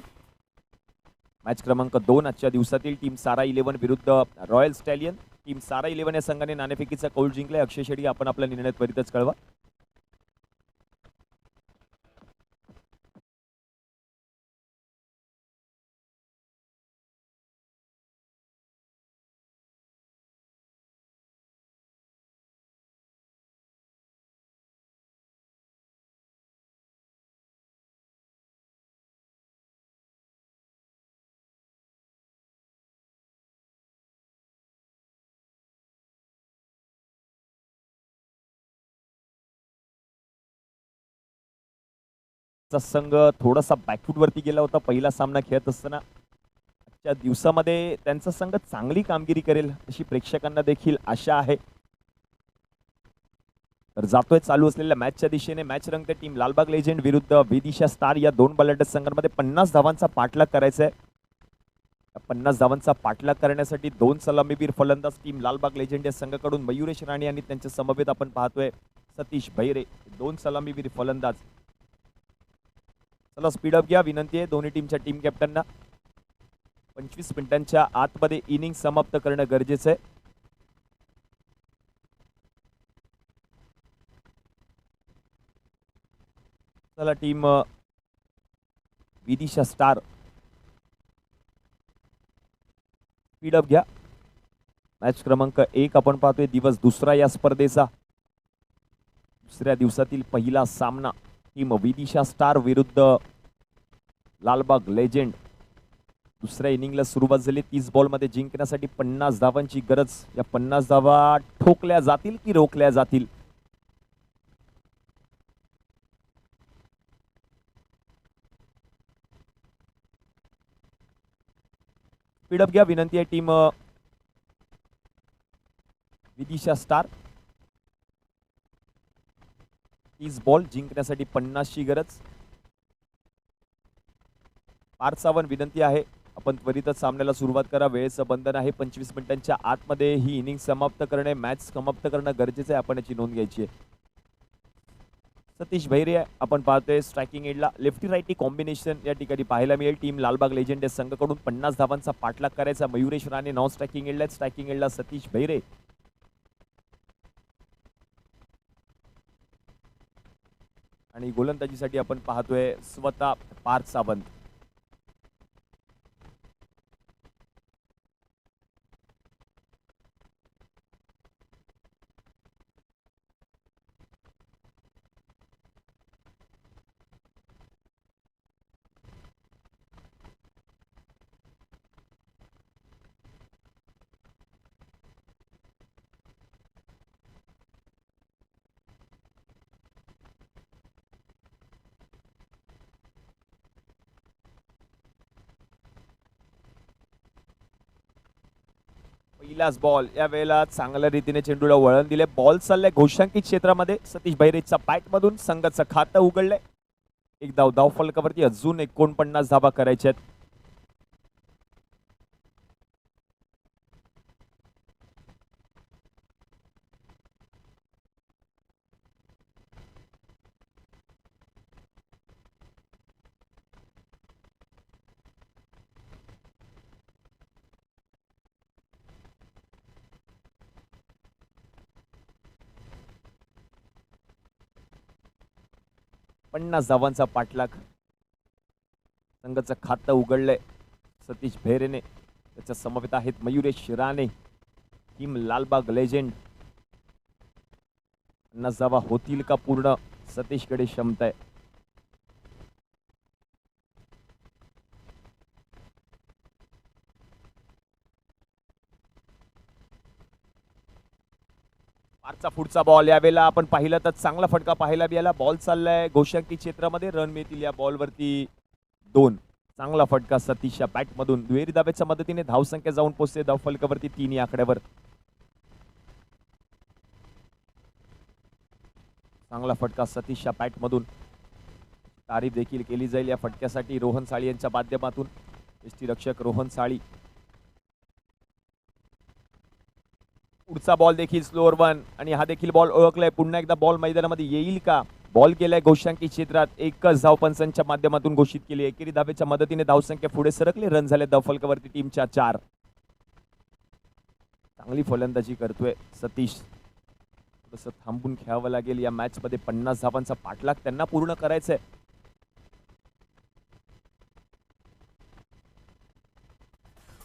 मॅच क्रमांक 2 आजच्या दिवसातील टीम सारा 11 विरुद्ध रॉयल स्टॅलियन. टीम सारा 11 या संघाने नाणेफेकीचा कौल जिंकलाय. अक्षय शेडगे आपण आपला निर्णय त्वरितच कळवा. संघ थोडासा बॅकफूट वरती गेला होता पहिला सामना खेळत असताना. आजच्या दिवसामध्ये त्यांचा संघ चांगली कामगिरी करेल अशी प्रेक्षकांना देखील आशा आहे. तर जातोय चालू असलेल्या मॅचच्या दिशेने. मॅच रंगते. टीम लालबाग लेजेंड विरुद्ध विदिशा स्टार या दोन बलाढ्य संघांमध्ये 50 धावांचा पाठलाग करायचा आहे. 50 धावांचा पाठलाग करण्यासाठी दोन सलामीवीर फलंदाज टीम लालबाग लेजेंड या संघाकडून मयुरेश राणे आणि त्यांच्या समवेत आपण पाहतोय सतीश भैरे, दोन सलामीवीर फलंदाज. चला स्पीडअप घ्या. विनंती आहे दोन्ही टीमच्या टीम कॅप्टनना 25 मिनिटांच्या आतमध्ये इनिंग समाप्त करणं गरजेचं आहे. चला टीम विदिशा स्टार स्पीडअप घ्या. मॅच क्रमांक 1 आपण पाहतोय. दिवस दुसरा या स्पर्धेचा. दुसऱ्या दिवसातील पहिला सामना टीम विदिशा स्टार विरुद्ध लालबाग लेजेंड. दुसऱ्या इनिंगला सुरुवात झाली. 30 बॉलमध्ये जिंकण्यासाठी 50 धावांची गरज. या 50 धावा ठोकल्या जातील की रोखल्या जातील. स्पीडअप घ्या. विनंती आहे टीम विदिशा स्टार. 30 बॉल जिंकण्यासाठी 50 ची गरज. पार्थ विनंती आहे आपण त्वरितच सामन्याला सुरुवात करा. वेळेचं बंधन आहे. 25 मिनिटांच्या आतमध्ये ही इनिंग समाप्त करणे, मॅच समाप्त करणं गरजेचं आहे. आपण याची नोंद घ्यायची आहे. सतीश भैरे आपण पाहतोय स्ट्रायकिंग एंडला. लेफ्टी राईटी कॉम्बिनेशन या ठिकाणी पाहायला मिळेल. टीम लालबाग लेजेंड या संघाकडून 50 धावांचा पाठलाग करायचा. मयुरेश राणे नॉन स्ट्रायकिंग एंडला. स्ट्रायकिंग एंडला सतीश भैरे. आणि गोलंदाजीसाठी आपण पाहतोय स्वतः पार्थ सावंत. पहिलाच बॉल या वेळेला चांगल्या रीतीने चेंडूला वळण दिले. बॉल चाललाय घोषांकित क्षेत्रामध्ये. सतीश भैरेच्या बॅट मधून संघाचं खातं उघडलंय. एक धाव फलकावरती अजून 49 धावा करायच्यात. पन्नास धावांचा पाठलाग. संघाचं खातं उघडलंय सतीश भैरेने. त्याच्या समवेत आहेत मयुरेश राणे, टीम लालबाग लेजेंड. 50 धावा होतील का पूर्ण? सतीशकडे क्षमता आहे. मागचा पुढचा बॉल यावेळेला आपण पाहिलं तर चांगला फटका पाहायला मिळाला. बॉल चाललाय घोषांकित क्षेत्रामध्ये. रन मिळतील या बॉलवरती 2. चांगला फटका सतीशच्या बॅट मधून. दुहेरी धाब्याच्या मदतीने धावसंख्या जाऊन पोहोचते धाव फलकावरती 3 या आकड्यावर. चांगला फटका सतीशच्या बॅट मधून. तारीफ देखील केली जाईल या फटक्यासाठी रोहन साळी यांच्या माध्यमातून. यष्टीरक्षक रोहन साळी. पुढचा बॉल देखील स्लोअर वन आणि हा देखील बॉल ओळखलाय. पुन्हा एकदा बॉल मैदानामध्ये येईल का? बॉल केलाय घोषांकित क्षेत्रात. एकच धाव पंचांच्या माध्यमातून घोषित केली. एकेरी धावेच्या मदतीने धावसंख्या पुढे सरकली. रन झाले धाव फलकावरती टीमच्या 4. चांगली फलंदाजी करतोय सतीश. थोडंसं थांबून खेळावं लागेल या मॅच मध्ये. 50 धावांचा पाठलाग त्यांना पूर्ण करायचंय.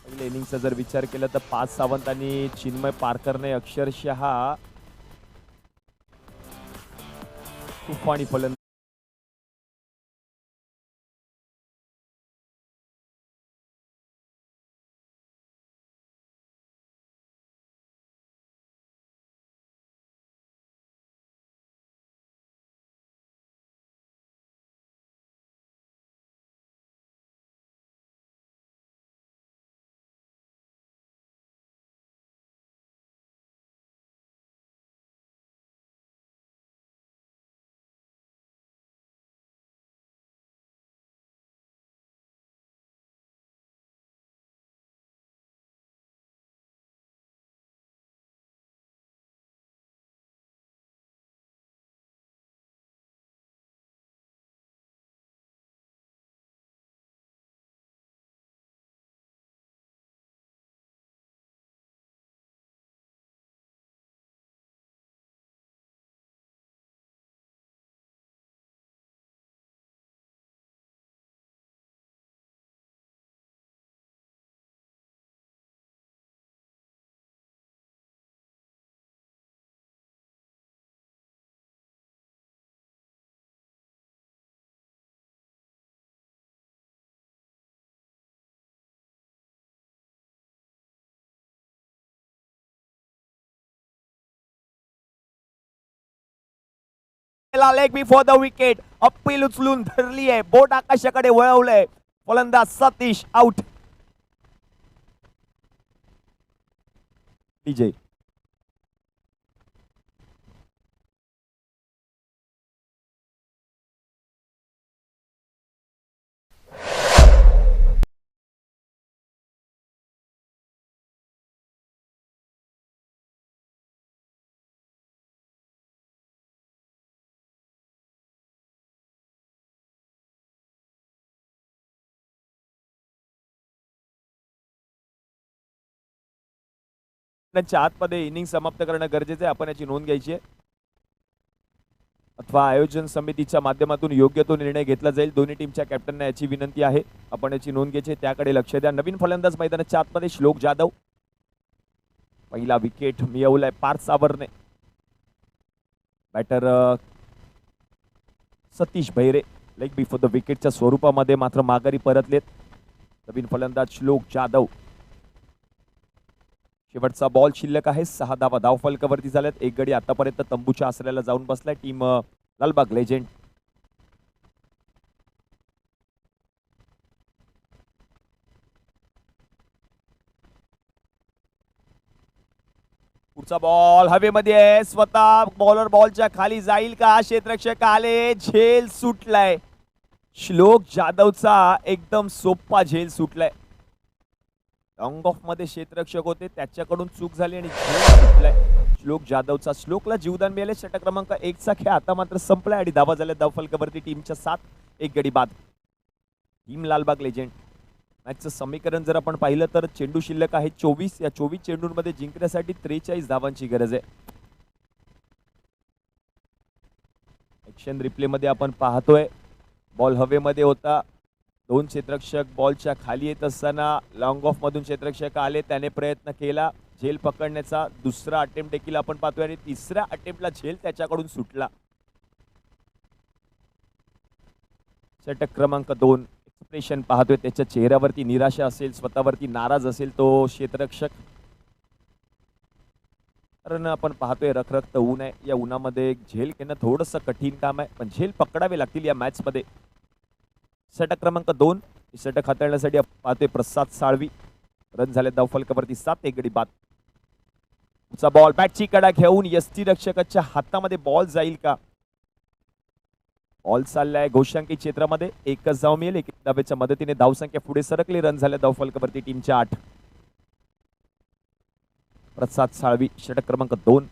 पहिल्या इनिंगचा जर विचार केला तर 5 सावंत आणि चिन्मय पारकरने अक्षरशः तुफानी फलंदाजी. Leg before the wicket. Appeal उचलून धरली आहे. बोट आकाशाकडे वळवलंय. फलंदाज सतीश आउट. डीजे त्यांच्या आतमध्ये इनिंग समाप्त करणं गरजेचं आहे. आपण याची नोंद घ्यायची आहे. अथवा आयोजन समितीच्या माध्यमातून योग्य तो निर्णय घेतला जाईल. दोन्ही टीमच्या कॅप्टनना याची विनंती आहे. आपण याची नोंद घ्यायची, त्याकडे लक्ष द्या. नवीन फलंदाज मैदानाच्या आतमध्ये श्लोक जाधव. पहिला विकेट मिळवलाय पार्थ सावरने. Batter Satish Bhaire leg before the विकेटच्या स्वरूपामध्ये मात्र माघारी परतलेत. नवीन फलंदाज श्लोक जाधव. शेवटचा बॉल शिल्लक आहे. 6 धावा धाव फलकावरती झाल्यात. एक गडी आतापर्यंत तंबूच्या आसऱ्याला जाऊन बसलाय टीम लालबाग लेजेंड. पुढचा बॉल हवेमध्ये आहे, स्वतः बॉलर बॉलच्या खाली जाईल का, क्षेत्ररक्षक आले, झेल सुटलाय. श्लोक जाधवचा एकदम सोपा झेल सुटलाय. लॉंग ऑफ मध्ये क्षेत्ररक्षक होते, त्याच्याकडून चूक झाली आणि झेल सुटलाय श्लोक जाधवचा. श्लोकला जीवदान मिळाले. षटक क्रमांक 1 चा खेळ आता मात्र संपलाय आणि धावा झाल्या धावफलकावरती टीमच्या 7, 1 गडी बाद. टीम लालबाग लेजेंड मॅचचं समीकरण जर आपण पाहिलं तर चेंडू शिल्लक आहे 24. या 24 चेंडूंमध्ये जिंकण्यासाठी 43 धावांची गरज आहे. ऍक्शन रिप्ले मध्ये आपण पाहतोय बॉल हवेमध्ये होता, 2 क्षेत्ररक्षक बॉलच्या खाली येत असताना लॉंग ऑफ मधून क्षेत्ररक्षक आले, त्याने प्रयत्न केला झेल पकडण्याचा. दुसरा अटेम्प्ट देखील आपण पाहतोय आणि तिसऱ्या अटेम्प्टला झेल त्याच्याकडून सुटला. षटक क्रमांक 2 एक्सप्रेशन पाहतोय, त्याच्या चेहऱ्यावरती निराशा असेल, स्वतःवरती नाराज असेल तो क्षेत्ररक्षक. कारण आपण पाहतोय रखरखत ऊन आहे, या उन्हामध्ये झेल घेणं थोडंसं कठीण काम आहे, पण झेल पकडावे लागतील या मॅच मध्ये. षटक क्रमांक 2 षटक हाताळण्यासाठी पाहतोय प्रसाद साळवी. रन झाले धावफलकावरती 7, 1 गडी बाद. पुढचा बॉल बॅटची कडा घेऊन यष्टीरक्षकाच्या हातामध्ये बॉल जाईल का. बॉल चाललाय घोषांकी क्षेत्रामध्ये, एकच धाव मिळेल. एक धावेच्या मदतीने धावसंख्या पुढे सरकली. रन झाल्या धावफलकावरती टीमच्या 8. प्रसाद साळवी षटक क्रमांक 2.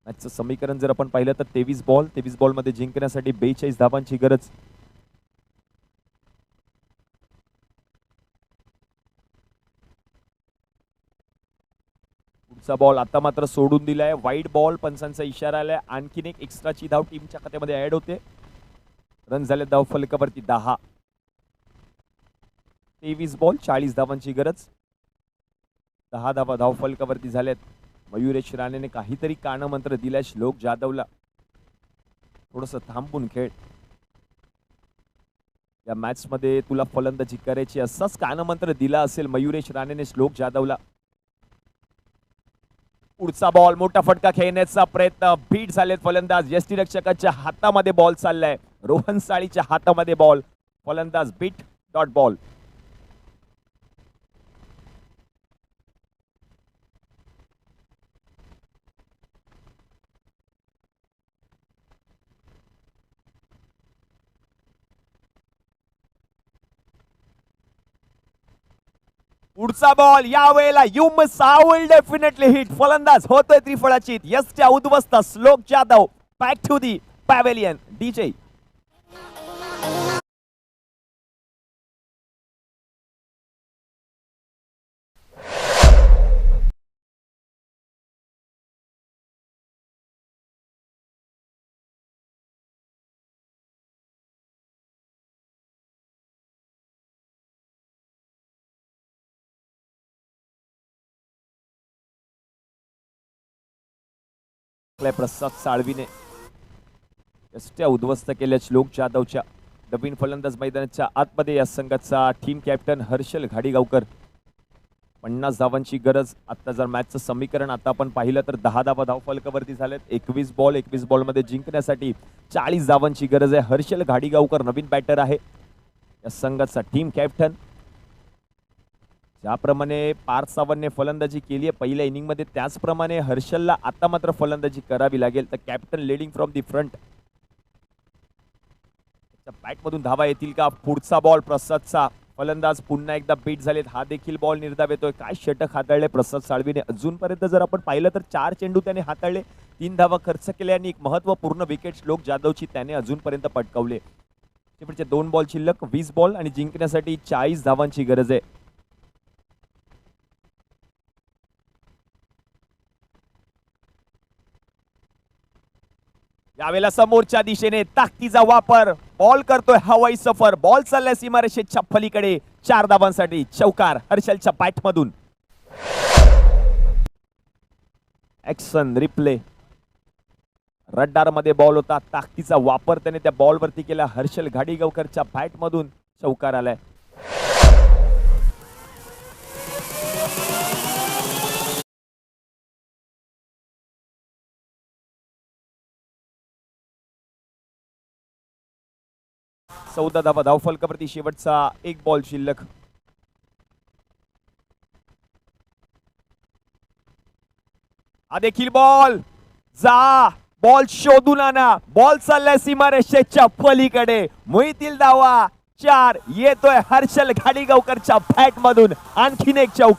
मॅचचं समीकरण जर आपण पाहिलं तर 23 बॉल मध्ये जिंकण्यासाठी 42 धावांची गरज. पुढचा बॉल आता मात्र सोडून दिलाय, वाईड बॉल. पंचांचा इशारा आलाय, आणखीन एक एक्स्ट्राची धाव टीमच्या खात्यामध्ये ऍड होते. रन झाले धावफलकावरती 10. 23 बॉल 40 धावांची गरज. 10 धावा धावफलकावरती झाल्यात. मयुरेश राणेने काहीतरी कानमंत्र दिलाय श्लोक जाधवला, थोडस थांबून खेळ, या मॅच मध्ये तुला फलंदाजी करायची, असाच कानमंत्र दिला असेल मयुरेश राणेने श्लोक जाधवला. पुढचा बॉल मोठा फटका खेळण्याचा प्रयत्न, बीट झालेत फलंदाज. यष्टीरक्षकाच्या हातामध्ये बॉल चाललाय, रोहन साळीच्या हातामध्ये बॉल. फलंदाज बीट, डॉट बॉल. पुढचा बॉल यावेळेला you must will definitely hit. फलंदाज होतोय त्रिफळाचीत. यष्ट्या उद्ध्वस्त. Shlok Jadhav back to the pavilion. DJ Prasad साळवीने यष्ट्या उद्ध्वस्त केल्या श्लोक जाधवच्या. नवीन फलंदाज मैदानाच्या आतमध्ये या संघाचा टीम कॅप्टन हर्षल घाडीगावकर. 50 धावांची गरज. आता जर मॅचचं समीकरण आता आपण पाहिलं तर 10 धावा धावफलकावरती झाल्यात. 21 बॉल मध्ये जिंकण्यासाठी 40 धावांची गरज आहे. हर्षल घाडीगावकर नवीन बॅटर आहे या संघाचा टीम कॅप्टन. ज्याप्रमाणे पार्थ सावंतने फलंदाजी केली आहे पहिल्या इनिंग मध्ये, त्याचप्रमाणे हर्षलला आता मात्र फलंदाजी करावी लागेल. तर captain leading from the front. Bat मधून धावा येतील का. पुढचा बॉल प्रसादचा. फलंदाज पुन्हा एकदा बीट झालेत. हा देखील बॉल निर्धाव येतोय. काय षटक हाताळले प्रसाद साळवीने. अजूनपर्यंत जर आपण पाहिलं तर 4 चेंडू त्याने हाताळले, 3 धावा खर्च केल्या आणि एक महत्वपूर्ण विकेट श्लोक जाधवची त्याने अजूनपर्यंत पटकावले. शेवटचे 2 बॉल शिल्लक. 20 बॉल आणि जिंकण्यासाठी 40 धावांची गरज आहे. यावेळेला समोरच्या दिशेने ताकदीचा वापर. बॉल करतोय हवाई सफर. बॉल चाललाय सीमारेषेच्या पलीकडे. 4 धावांसाठी चौकार हर्षलच्या बॅट मधून. Action replay. रडार मध्ये बॉल होता. ताकदीचा वापर त्याने त्या बॉल वरती केला. हर्षल घाडीगावकरच्या बॅट मधून चौकार आलाय. चौदा धावा धावफलकावरती शेवटचा 1 बॉल शिल्लक. हा देखील बॉल जा, बॉल शोधून आणा, बॉल चाललाय सीमारेषेच्या पलीकडे. मोहितील धावा 4 येतोय हर्षल घाडीगावकरच्या बॅट मधून. आणखीन एक चौक.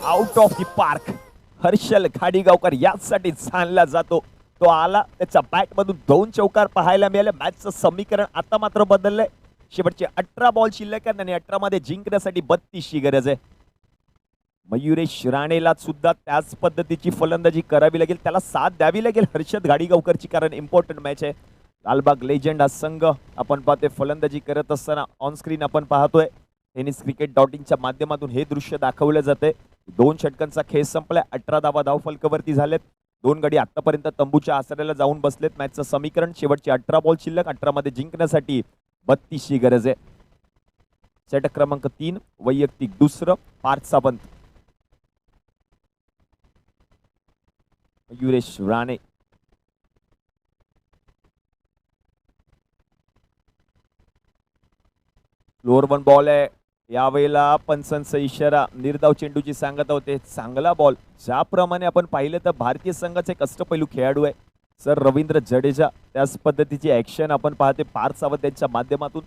Out of the park. Harshal Ghadigaonkar यासाठी जाणला जातो. तो आला, त्याच्या बॅट मधून 2 चौकार पाहायला मिळाले. मॅचचं समीकरण आता मात्र बदललंय. शेवटचे 18 बॉल शिल्लक आहेत आणि 18 मध्ये जिंकण्यासाठी 32 ची गरज आहे. मयुरेश राणेला सुद्धा त्याच पद्धतीची फलंदाजी करावी लागेल, त्याला साथ द्यावी लागेल हर्षद घाडीगावकरची, कारण इम्पॉर्टंट मॅच आहे. लालबाग लेजंड हा संघ आपण पाहतोय फलंदाजी करत असताना ऑन स्क्रीन आपण पाहतोय. टेनिस क्रिकेट .inच्या माध्यमातून हे दृश्य दाखवलं जाते. 2 षटकांचा खेळ संपलाय. 18 धावा धावफलकावरती झालेत. 2 गडी आतापर्यंत तंबूच्या आसऱ्याला जाऊन बसलेत. मॅचचं समीकरण शेवटचे 18 बॉल शिल्लक, 18 मध्ये जिंकण्यासाठी 32 ची गरज आहे. षटक क्रमांक 3 वैयक्तिक दुसरं पार्थ सावंत. मयुरेश राणे फ्लोअर 1 बॉल आहे. यावेळेला पंचांचा इशारा, निर्धाव चेंडूची सांगत होते. चांगला बॉल. ज्याप्रमाणे आपण पाहिलं तर भारतीय संघाचे कष्टपैलू खेळाडू आहे सर रवींद्र जडेजा, त्याच पद्धतीची ऍक्शन आपण पाहते पार्थ सावंत यांच्या माध्यमातून.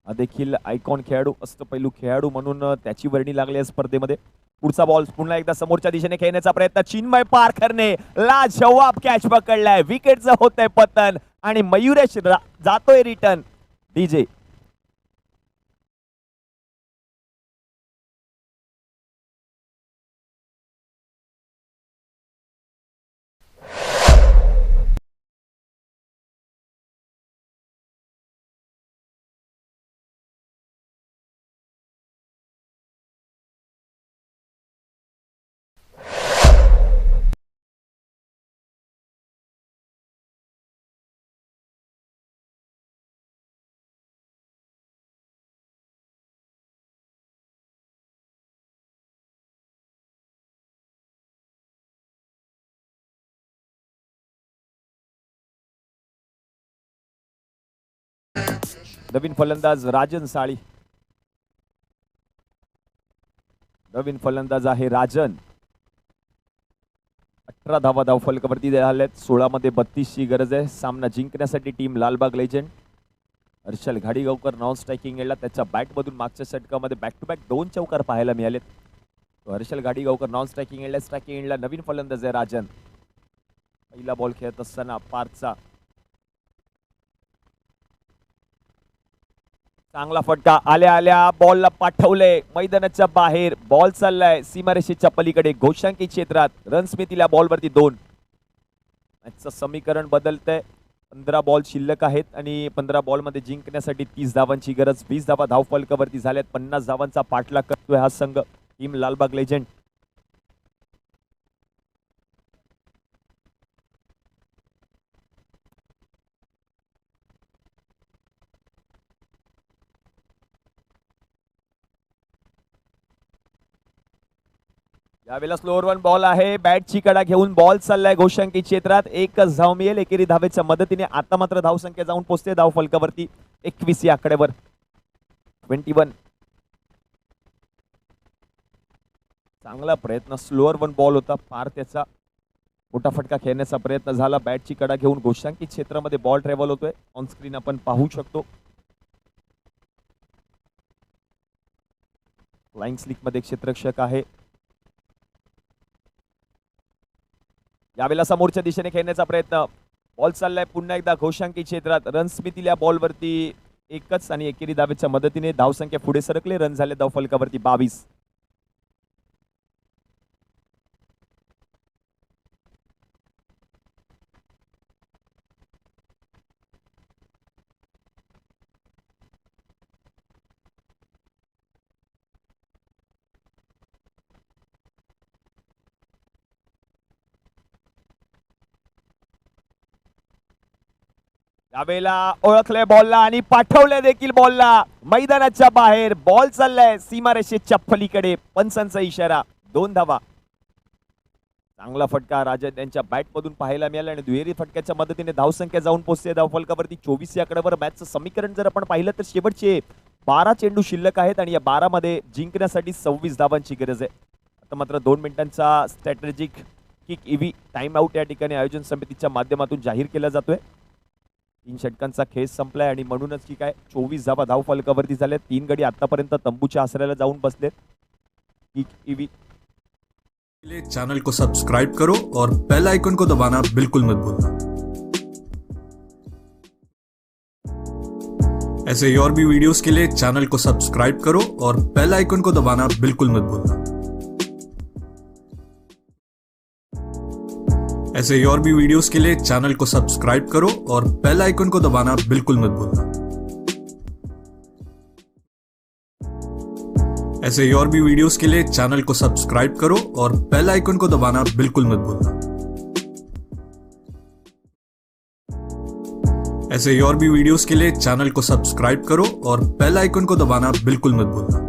हा देखील आयकॉन खेळाडू, अष्टपैलू खेळाडू म्हणून त्याची वर्णी लागली आहे स्पर्धेमध्ये. पुढचा बॉल पुन्हा एकदा समोरच्या दिशेने खेळण्याचा प्रयत्न. चिन्मय पारखरने लाजवाब कॅच पकडलाय. विकेटचं होतंय पतन आणि मयुरेश जातोय रिटर्न. डीजे नवीन फलंदाज राजन साळी. नवीन फलंदाज आहे राजन. 18 धावा धावफलकावरती झाल्यात. 16 मध्ये 32 ची गरज आहे सामना जिंकण्यासाठी team Lalbaug Legend. Harshal Ghadigaonkar non striking एंडला, त्याच्या बॅट मधून मागच्या षटकामध्ये बॅक टू बॅक 2 चौकार पाहायला मिळालेत. हर्षल घाडीगावकर नॉन स्ट्रायकिंग एंडला, स्ट्रायकिंग एंडला नवीन फलंदाज आहे राजन. पहिला बॉल खेळत असताना पार्थचा चांगला फटका. आल्या आल्या बॉलला पाठवलंय मैदानाच्या बाहेर. बॉल चाललाय सीमारेषेच्या पलीकडे घोषांकी क्षेत्रात. रन स्मितीला बॉलवरती 2. मॅचचं समीकरण बदलतंय. 15 बॉल शिल्लक आहेत आणि 15 बॉल मध्ये जिंकण्यासाठी 30 धावांची गरज. 20 धावा धावफलकावरती झाल्यात. 50 धावांचा पाठलाग करतोय हा संघ टीम लालबाग लेजंड. यावेळेला स्लोअर 1 बॉल आहे. बॅटची कडा घेऊन बॉल चाललाय घोषांकी क्षेत्रात. एकच धाव मिळेल एकेरी धावेच्या मदतीने. आता मात्र धावसंख्या जाऊन पोहोचते धाव फलकावरती 21 या आकड्यावर. 21. चांगला प्रयत्न. स्लोअर 1 बॉल होता. पार त्याचा मोठा फटका खेळण्याचा प्रयत्न झाला. बॅटची कडा घेऊन घोषांकी क्षेत्रामध्ये बॉल ट्रॅव्हल होतोय. ऑन स्क्रीन आपण पाहू शकतो. फ्लाइंग स्लिक मध्ये क्षेत्ररक्षक आहे. यावेळेला समोरच्या दिशेने खेळण्याचा प्रयत्न. बॉल चाललाय पुन्हा एकदा घोषांकी क्षेत्रात. रन स्मितीला बॉलवरती एकच आणि एकेरी धावेच्या मदतीने धावसंख्या पुढे सरकले. रन झाले धाव फलकावरती 22. यावेळेला ओळखले बॉलला आणि पाठवले देखील बॉलला. मैदानाच्या बाहेर बॉल चाललाय सीमारेषेच्या पलीकडे, पंचांचा इशारा, 2 धावा. चांगला फटका राजा यांच्या बॅट मधून पाहायला मिळाला आणि दुहेरी फटक्याच्या मदतीने धावसंख्या जाऊन पोहोचते धावफलकावरती 24 या आकड्यावर. मॅचचं समीकरण जर आपण पाहिलं तर शेवटचे 12 चेंडू शिल्लक आहेत आणि या 12 मध्ये जिंकण्यासाठी 26 धावांची गरज आहे. आता मात्र 2 मिनिटांचा strategic kick EV time out या ठिकाणी आयोजन समितीच्या माध्यमातून जाहीर केला जातोय. 3 षटकांचा खेळ संपलाय आणि म्हणूनच की काय 24 धावा धावफलकावरती झाल्या. 3 गडी आतापर्यंत तंबूच्या आसऱ्याला जाऊन बसलेत. किक ईव्ही चैनल को सब्सक्राइब करो और बेल आइकन को दबाना बिल्कुल मत भूलना। ऐसे ही और भी वीडियोस के लिए चैनल को सब्सक्राइब करो और बेल आइकन को दबाना बिल्कुल मत भूलना। ऐसे ही और भी वीडियोस के लिए चैनल को सब्सक्राइब करो और बेल आइकन को दबाना बिल्कुल मत भूलना। ऐसे ही और भी वीडियोस के लिए चैनल को सब्सक्राइब करो और बेल आइकन को दबाना बिल्कुल मत भूलना। ऐसे ही और भी वीडियोस के लिए चैनल को सब्सक्राइब करो और बेल आइकन को दबाना बिल्कुल मत भूलना।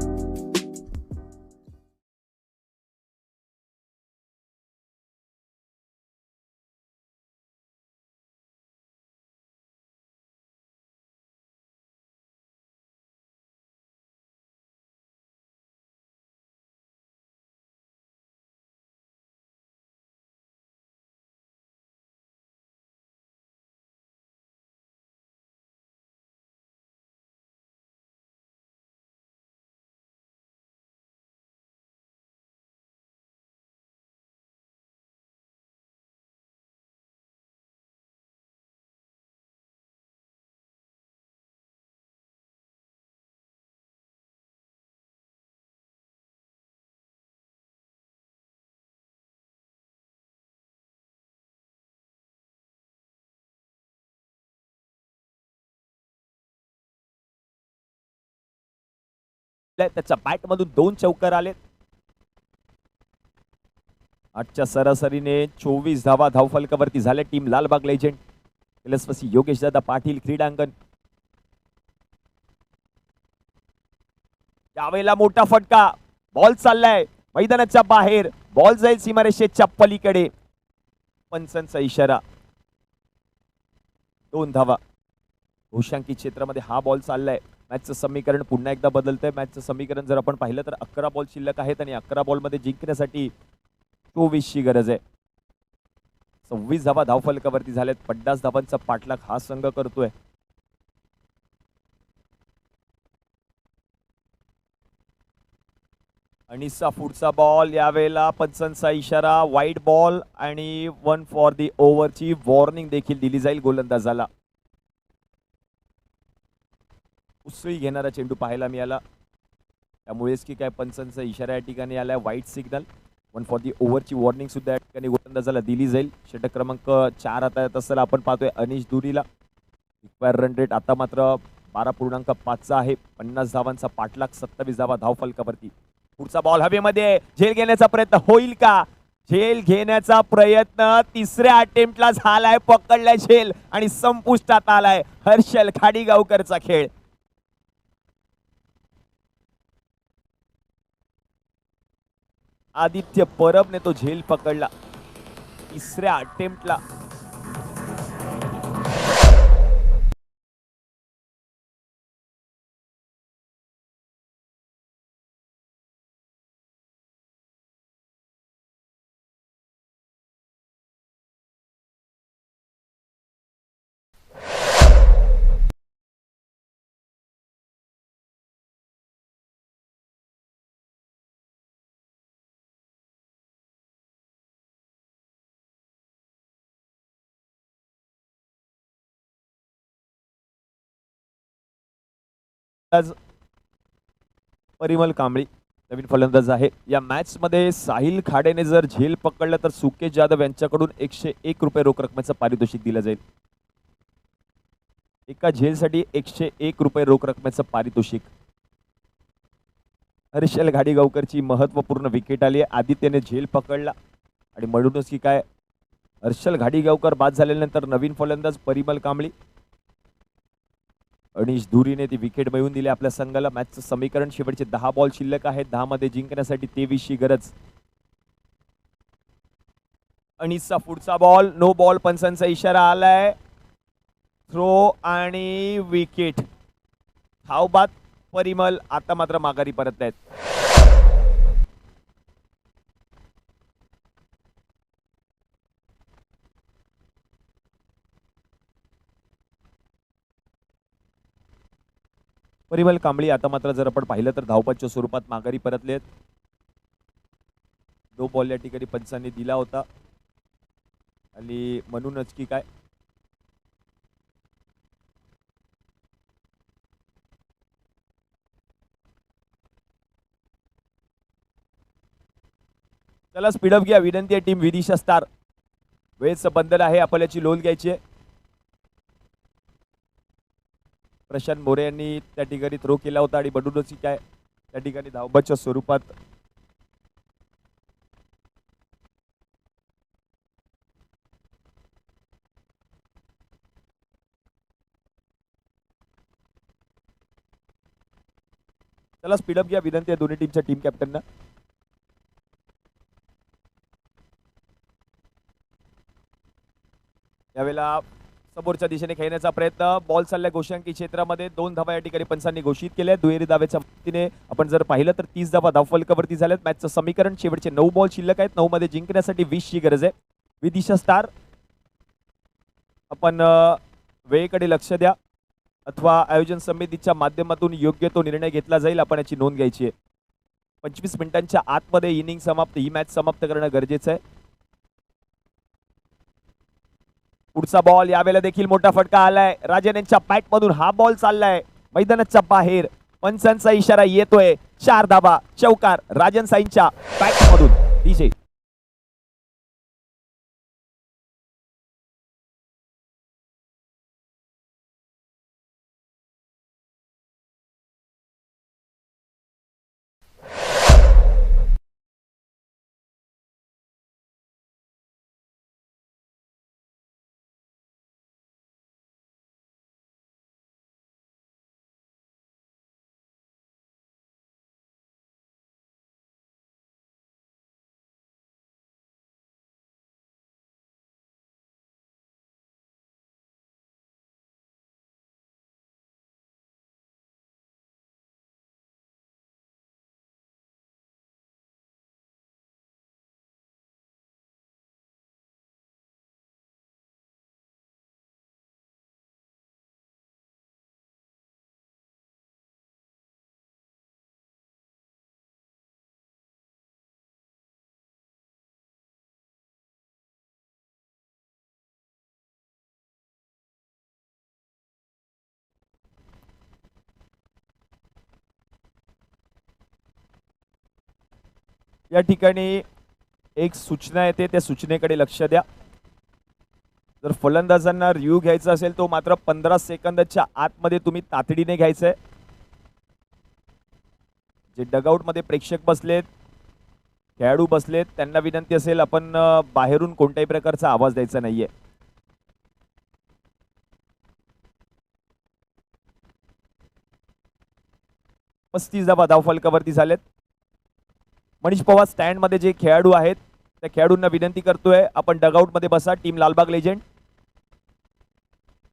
त्याच्या बॅट मधून 2 चौकार आले. आजच्या सरासरीने 24 धावा धावफलकावरती झाल्या. Team Lalbaug legend LSP Yogesh Dada Patil क्रीडांगण. त्यावेळेला मोठा फटका, बॉल चाललाय मैदानाच्या बाहेर, बॉल जाईल सीमारेषेच्या पलीकडे, पंचांचा इशारा, 2 धावा. बहुशांकी क्षेत्रामध्ये हा बॉल चाललाय. मॅचचं समीकरण पुन्हा एकदा बदलतंय. मॅचचं समीकरण जर आपण पाहिलं तर 11 बॉल शिल्लक आहेत आणि 11 बॉल मध्ये जिंकण्यासाठी 24 ची गरज आहे. 26 धावा धावफलकावरती झाल्यात. 50 धावांचा पाठलाग हा संघ करतोय. आणि पुढचा बॉल, यावेळेला पंचांचा इशारा, वाईड बॉल आणि 1 फॉर दी ओव्हरची वॉर्निंग देखील दिली जाईल गोलंदाजाला. उसळी घेणारा चेंडू पाहायला मिळाला, त्यामुळेच की काय पंचांचा इशारा या ठिकाणी आलाय. व्हाईट सिग्नल, 1 फॉर दी ओव्हरची वॉर्निंग सुद्धा या ठिकाणी गोलंदाजाला दिली जाईल. षटक क्रमांक 4 आता येत असताना आपण पाहतोय अनिश दुरीला. रिक्वायर रन रेट आता मात्र 12.5 आहे. 50 धावांचा पाठलाग, 27 धावा धावफलकावरती. पुढचा बॉल हवेमध्ये, झेल घेण्याचा प्रयत्न होईल का? झेल घेण्याचा प्रयत्न तिसऱ्या अटेम्प्टला झालाय. पकडलाय झेल आणि संपुष्टात आलाय हर्षल खाडीगावकरचा खेळ. आदित्य परबने तो झेल पकडला तिसऱ्या अटेम्प्टला. परिमल कांबळी नवीन फलंदाज आहे या मॅच मध्ये. साहिल खाडेने जर झेल पकडलं तर सुकेश जाधव यांच्याकडून 101 रुपये रोख रकमेचं पारितोषिक दिलं जाईल. एका झेलसाठी 101 रुपये रोख रकमेचं पारितोषिक. हर्षल घाडीगावकरची महत्वपूर्ण विकेट आली आहे. आदित्यने झेल पकडला आणि म्हणूनच की काय हर्षल घाडीगावकर बाद झाल्यानंतर नवीन फलंदाज परिमल कांबळी. अनिश धुरीने ती विकेट मिळवून दिली आपल्या संघाला. मॅचचं समीकरण शेवटचे 10 बॉल शिल्लक आहेत. 10 मध्ये जिंकण्यासाठी 23 ची गरज. अनिशचा पुढचा बॉल नो बॉल, पंचांचा इशारा आलाय. थ्रो आणि विकेट. धावबाद परिमल आता मात्र माघारी परततायत. परिमल कांबळी आता मात्र जर आपण पाहिलं तर धावपाच्या स्वरूपात माघारी परतलेत. नो बॉल या ठिकाणी पंचांनी दिला होता आणि म्हणूनच की काय चला स्पीडअप घ्या. विनंती आहे टीम विदिशा स्टार. वेळेचं बंधन आहे, आपल्याची लोल घ्यायची आहे. प्रशांत मोरे यांनी त्या ठिकाणी थ्रो केला होता आणि बडूनची काय त्या ठिकाणी धावबाच्या स्वरूपात चला स्पीडअप घ्या. विनंती आहे दोन्ही टीमच्या टीम कॅप्टनना. यावेळेला समोरच्या दिशेने खेळण्याचा प्रयत्न. बॉल चाललाय गोशांकी क्षेत्रामध्ये. 2 धावा या ठिकाणी पंचांनी घोषित केल्या. दुहेरी धावेच्या मदतीने आपण जर पाहिलं तर 30 धावा धावफलकावरती झाल्यात. मॅचचं समीकरण शेवटचे 9 बॉल शिल्लक आहेत. 9 मध्ये जिंकण्यासाठी 20 ची गरज आहे. विदिशा स्टार आपण वेळेकडे लक्ष द्या अथवा आयोजन समितीच्या माध्यमातून योग्य तो निर्णय घेतला जाईल. आपण याची नोंद घ्यायची आहे. 25 मिनिटांच्या आतमध्ये इनिंग समाप्त, ही मॅच समाप्त करणं गरजेचं आहे. पुढचा बॉल यावेळेला देखील मोठा फटका आलाय. राजन यांच्या बॅट मधून हा बॉल चाललाय मैदानाच्या बाहेर. पंचांचा इशारा येतोय. 4 धावा, चौकार राजन साईंच्या बॅट मधून. डीजे या ठिकाणी एक सूचना येते, त्या सूचनेकडे लक्ष द्या. जर फलंदाजांना रिव्ह्यू घ्यायचा असेल तो मात्र 15 सेकंदाच्या आतमध्ये तुम्ही तातडीने घ्यायचंय. जे डगआउट मध्ये प्रेक्षक बसलेत, खेळाडू बसलेत, त्यांना विनंती असेल आपण बाहेरून कोणत्याही प्रकारचा आवाज द्यायचा नाहीये. पस्तीस धावा धावफलकावरती झालेत. मनीष पवार स्टँड मध्ये जे खेळाडू आहेत त्या खेळाडूंना विनंती करतोय आपण डगआउट मध्ये बसा. Team Lalbaug legend,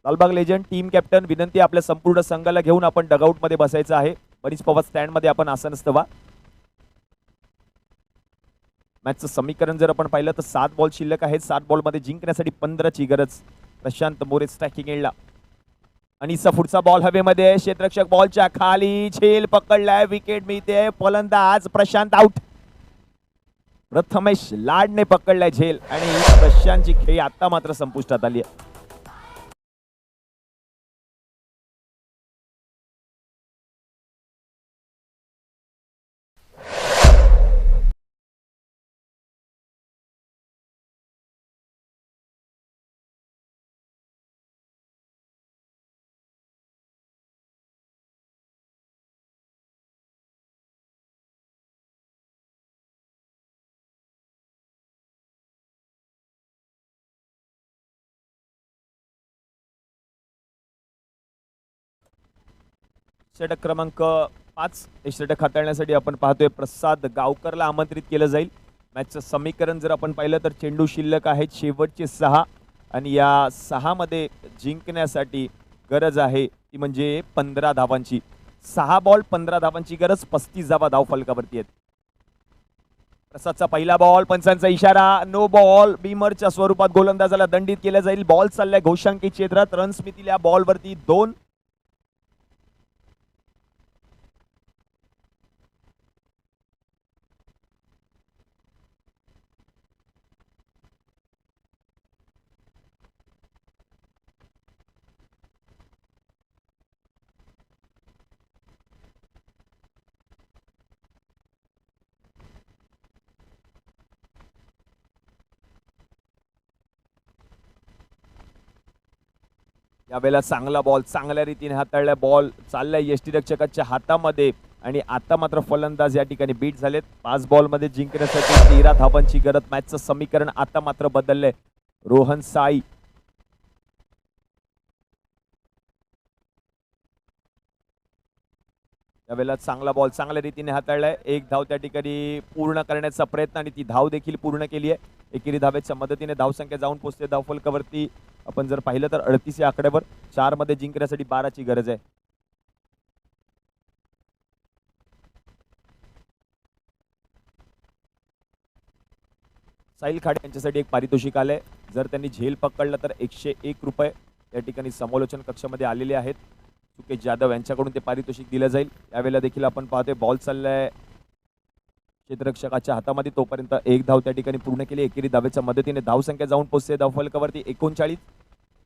Lalbaug legend team captain विनंती आपल्या संपूर्ण संघाला घेऊन आपण डगआउट मध्ये बसायचं आहे. मनीष पवार स्टँड मध्ये आपण आसनस्थ व्हा. मॅचचं समीकरण जर आपण पाहिलं तर 7 बॉल शिल्लक आहेत. 7 बॉल मध्ये जिंकण्यासाठी 15 ची गरज. प्रशांत मोरे स्ट्रायकिंग एंडला. आणि पुढचा बॉल हवेमध्ये. क्षेत्ररक्षक बॉलच्या खाली. झेल पकडलाय, विकेट मिळते. फलंदाज प्रशांत आउट. प्रथमेश लाडने पकडलाय झेल आणि प्रशांतची खेळी आता मात्र संपुष्टात आली आहे. षटक क्रमांक 5 हे षटक हाताळण्यासाठी आपण पाहतोय प्रसाद गावकरला आमंत्रित केलं जाईल. मॅचचं समीकरण जर आपण पाहिलं तर चेंडू शिल्लक आहेत शेवटचे 6 आणि या 6 मध्ये जिंकण्यासाठी गरज आहे ती म्हणजे 15 धावांची. 6 बॉल 15 धावांची गरज, 35 धावा धाव फलकावरती आहेत. प्रसादचा पहिला बॉल, पंचांचा इशारा, नो बॉल. बीमरच्या स्वरूपात गोलंदाजाला दंडित केलं जाईल. बॉल चाललाय घोषांकी क्षेत्रात. रन्स मितील या बॉलवरती 2. यावेळेला चांगला बॉल, चांगल्या रीतीने हाताळल्या. बॉल चाललाय यष्टीरक्षकाच्या हातामध्ये आणि आता मात्र फलंदाज या ठिकाणी बीट झालेत. 5 बॉलमध्ये जिंकण्यासाठी 13 धावांची गरज. मॅचचं समीकरण आता मात्र बदललंय. रोहन साई यावेळेला चांगला बॉल चांगल्या रीतीने हाताळलाय. 1 धाव त्या ठिकाणी पूर्ण करण्याचा प्रयत्न आणि ती धाव देखील पूर्ण केली आहे. एकेरी धावेच्या मदतीने धावसंख्या जाऊन पोहोचते धावफलकावरती. आपण जर पाहिलं तर 38 या आकड्यावर. 4 मध्ये जिंकण्यासाठी 12ची गरज आहे. साहिल खाडे यांच्यासाठी एक पारितोषिक आलंय. जर त्यांनी झेल पकडलं तर 101 रुपये या ठिकाणी समालोचन कक्षामध्ये आलेले आहेत. सुकेश जाधव यांच्याकडून ते पारितोषिक दिलं जाईल. यावेळेला देखील आपण पाहतोय बॉल चाललाय क्षेत्ररक्षकाच्या हातामध्ये. तोपर्यंत 1 धाव त्या ठिकाणी पूर्ण केली. एकेरी धावेच्या मदतीने धावसंख्या जाऊन पोहोचते धावफलकावरती 39.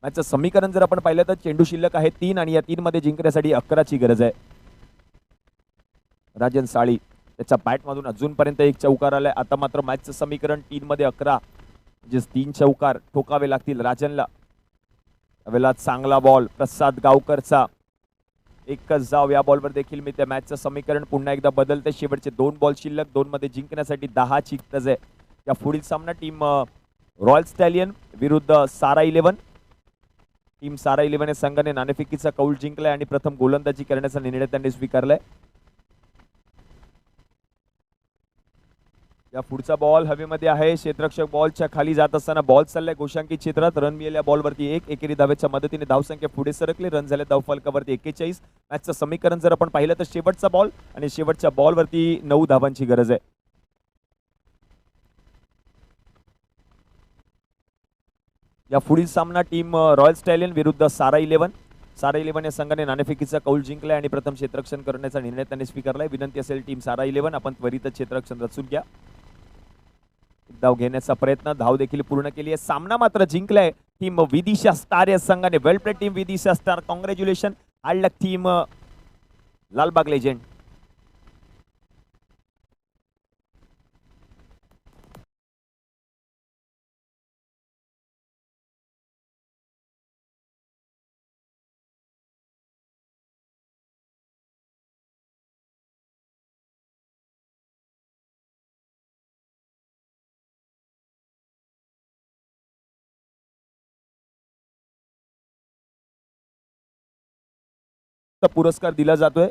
मॅचचं समीकरण जर आपण पाहिलं तर चेंडू शिल्लक आहे 3 आणि या 3 मध्ये जिंकण्यासाठी 11ची गरज आहे. राजन साळी त्याच्या बॅटमधून अजूनपर्यंत 1 चौकार आलाय. आता मात्र मॅचचं समीकरण 3 मध्ये 11 म्हणजे 3 चौकार ठोकावे लागतील राजनला. यावेळेला चांगला बॉल प्रसाद गावकरचा. एकच जाव या बॉलवर देखील मी त्या मॅचचं समीकरण पुन्हा एकदा बदलते. शेवटचे 2 बॉल शिल्लक, 2 मध्ये जिंकण्यासाठी 10ची गरज आहे. या पुढील सामना टीम रॉयल स्टॅलियन विरुद्ध सारा 11. टीम सारा 11 या संघाने नाणेफेकीचा कौल जिंकलाय आणि प्रथम गोलंदाजी करण्याचा निर्णय त्यांनी स्वीकारलाय. या पुढचा बॉल हवेमध्ये आहे. क्षेत्ररक्षक बॉलच्या खाली जात असताना बॉल चाललाय घोषांकी क्षेत्रात. रन मिळाल्या बॉलवरती 1. एकेरी धावेच्या मदतीने धावसंख्या पुढे सरकली. रन झाले धावफलकावरती 41. मॅचचं समीकरण जर आपण पाहिलं तर शेवटचा बॉल आणि शेवटच्या बॉलवरती 9 धावांची गरज आहे. या पुढील सामना टीम रॉयल स्टॅलियन विरुद्ध सारा 11. सारा 11 या संघाने नाणेफेकीचा कौल जिंकलाय आणि प्रथम क्षेत्ररक्षण करण्याचा निर्णय त्यांनी स्वीकारलाय. विनंती असेल टीम सारा 11 आपण त्वरित क्षेत्ररक्षण रचून घ्या. धाव घेण्याचा प्रयत्न, धाव देखील पूर्ण केली आहे. सामना मात्र जिंकलाय टीम विदिशा स्टार या संघाने. Well played team Vidisha Star, congratulation. Hard luck team Lalbaug Legend. पुरस्कार दिला जातोय.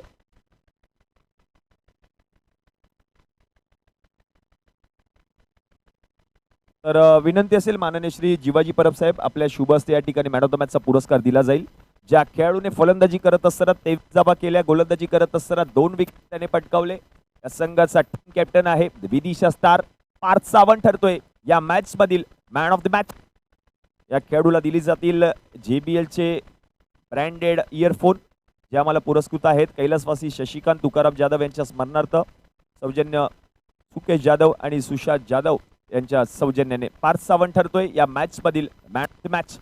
तर विनंती असेल माननीय श्री जिवाजी परब साहेब आपल्या शुभ हस्ते या ठिकाणी मॅन ऑफ द मॅचचा पुरस्कार दिला जाईल. ज्या खेळाडूने फलंदाजी करत असताना 23 धावा केल्या, गोलंदाजी करत असताना 2 विकेट त्याने पटकावले. या संघाचा टीम कॅप्टन आहे विदिशा स्टार. पार्थ सावंत ठरतोय या मॅच मधील मॅन ऑफ द मॅच. या खेळाडूला दिली जातील JBL चे ब्रँडेड इयरफोन जे आम्हाला पुरस्कृत आहेत. कैलासवासी शशिकांत तुकाराम जाधव यांच्या स्मरणार्थ सौजन्य सुकेश जाधव आणि सुशांत जाधव यांच्या सौजन्याने. पार्थ सावंत ठरतोय या मॅच मधील मॅन ऑफ द मॅच.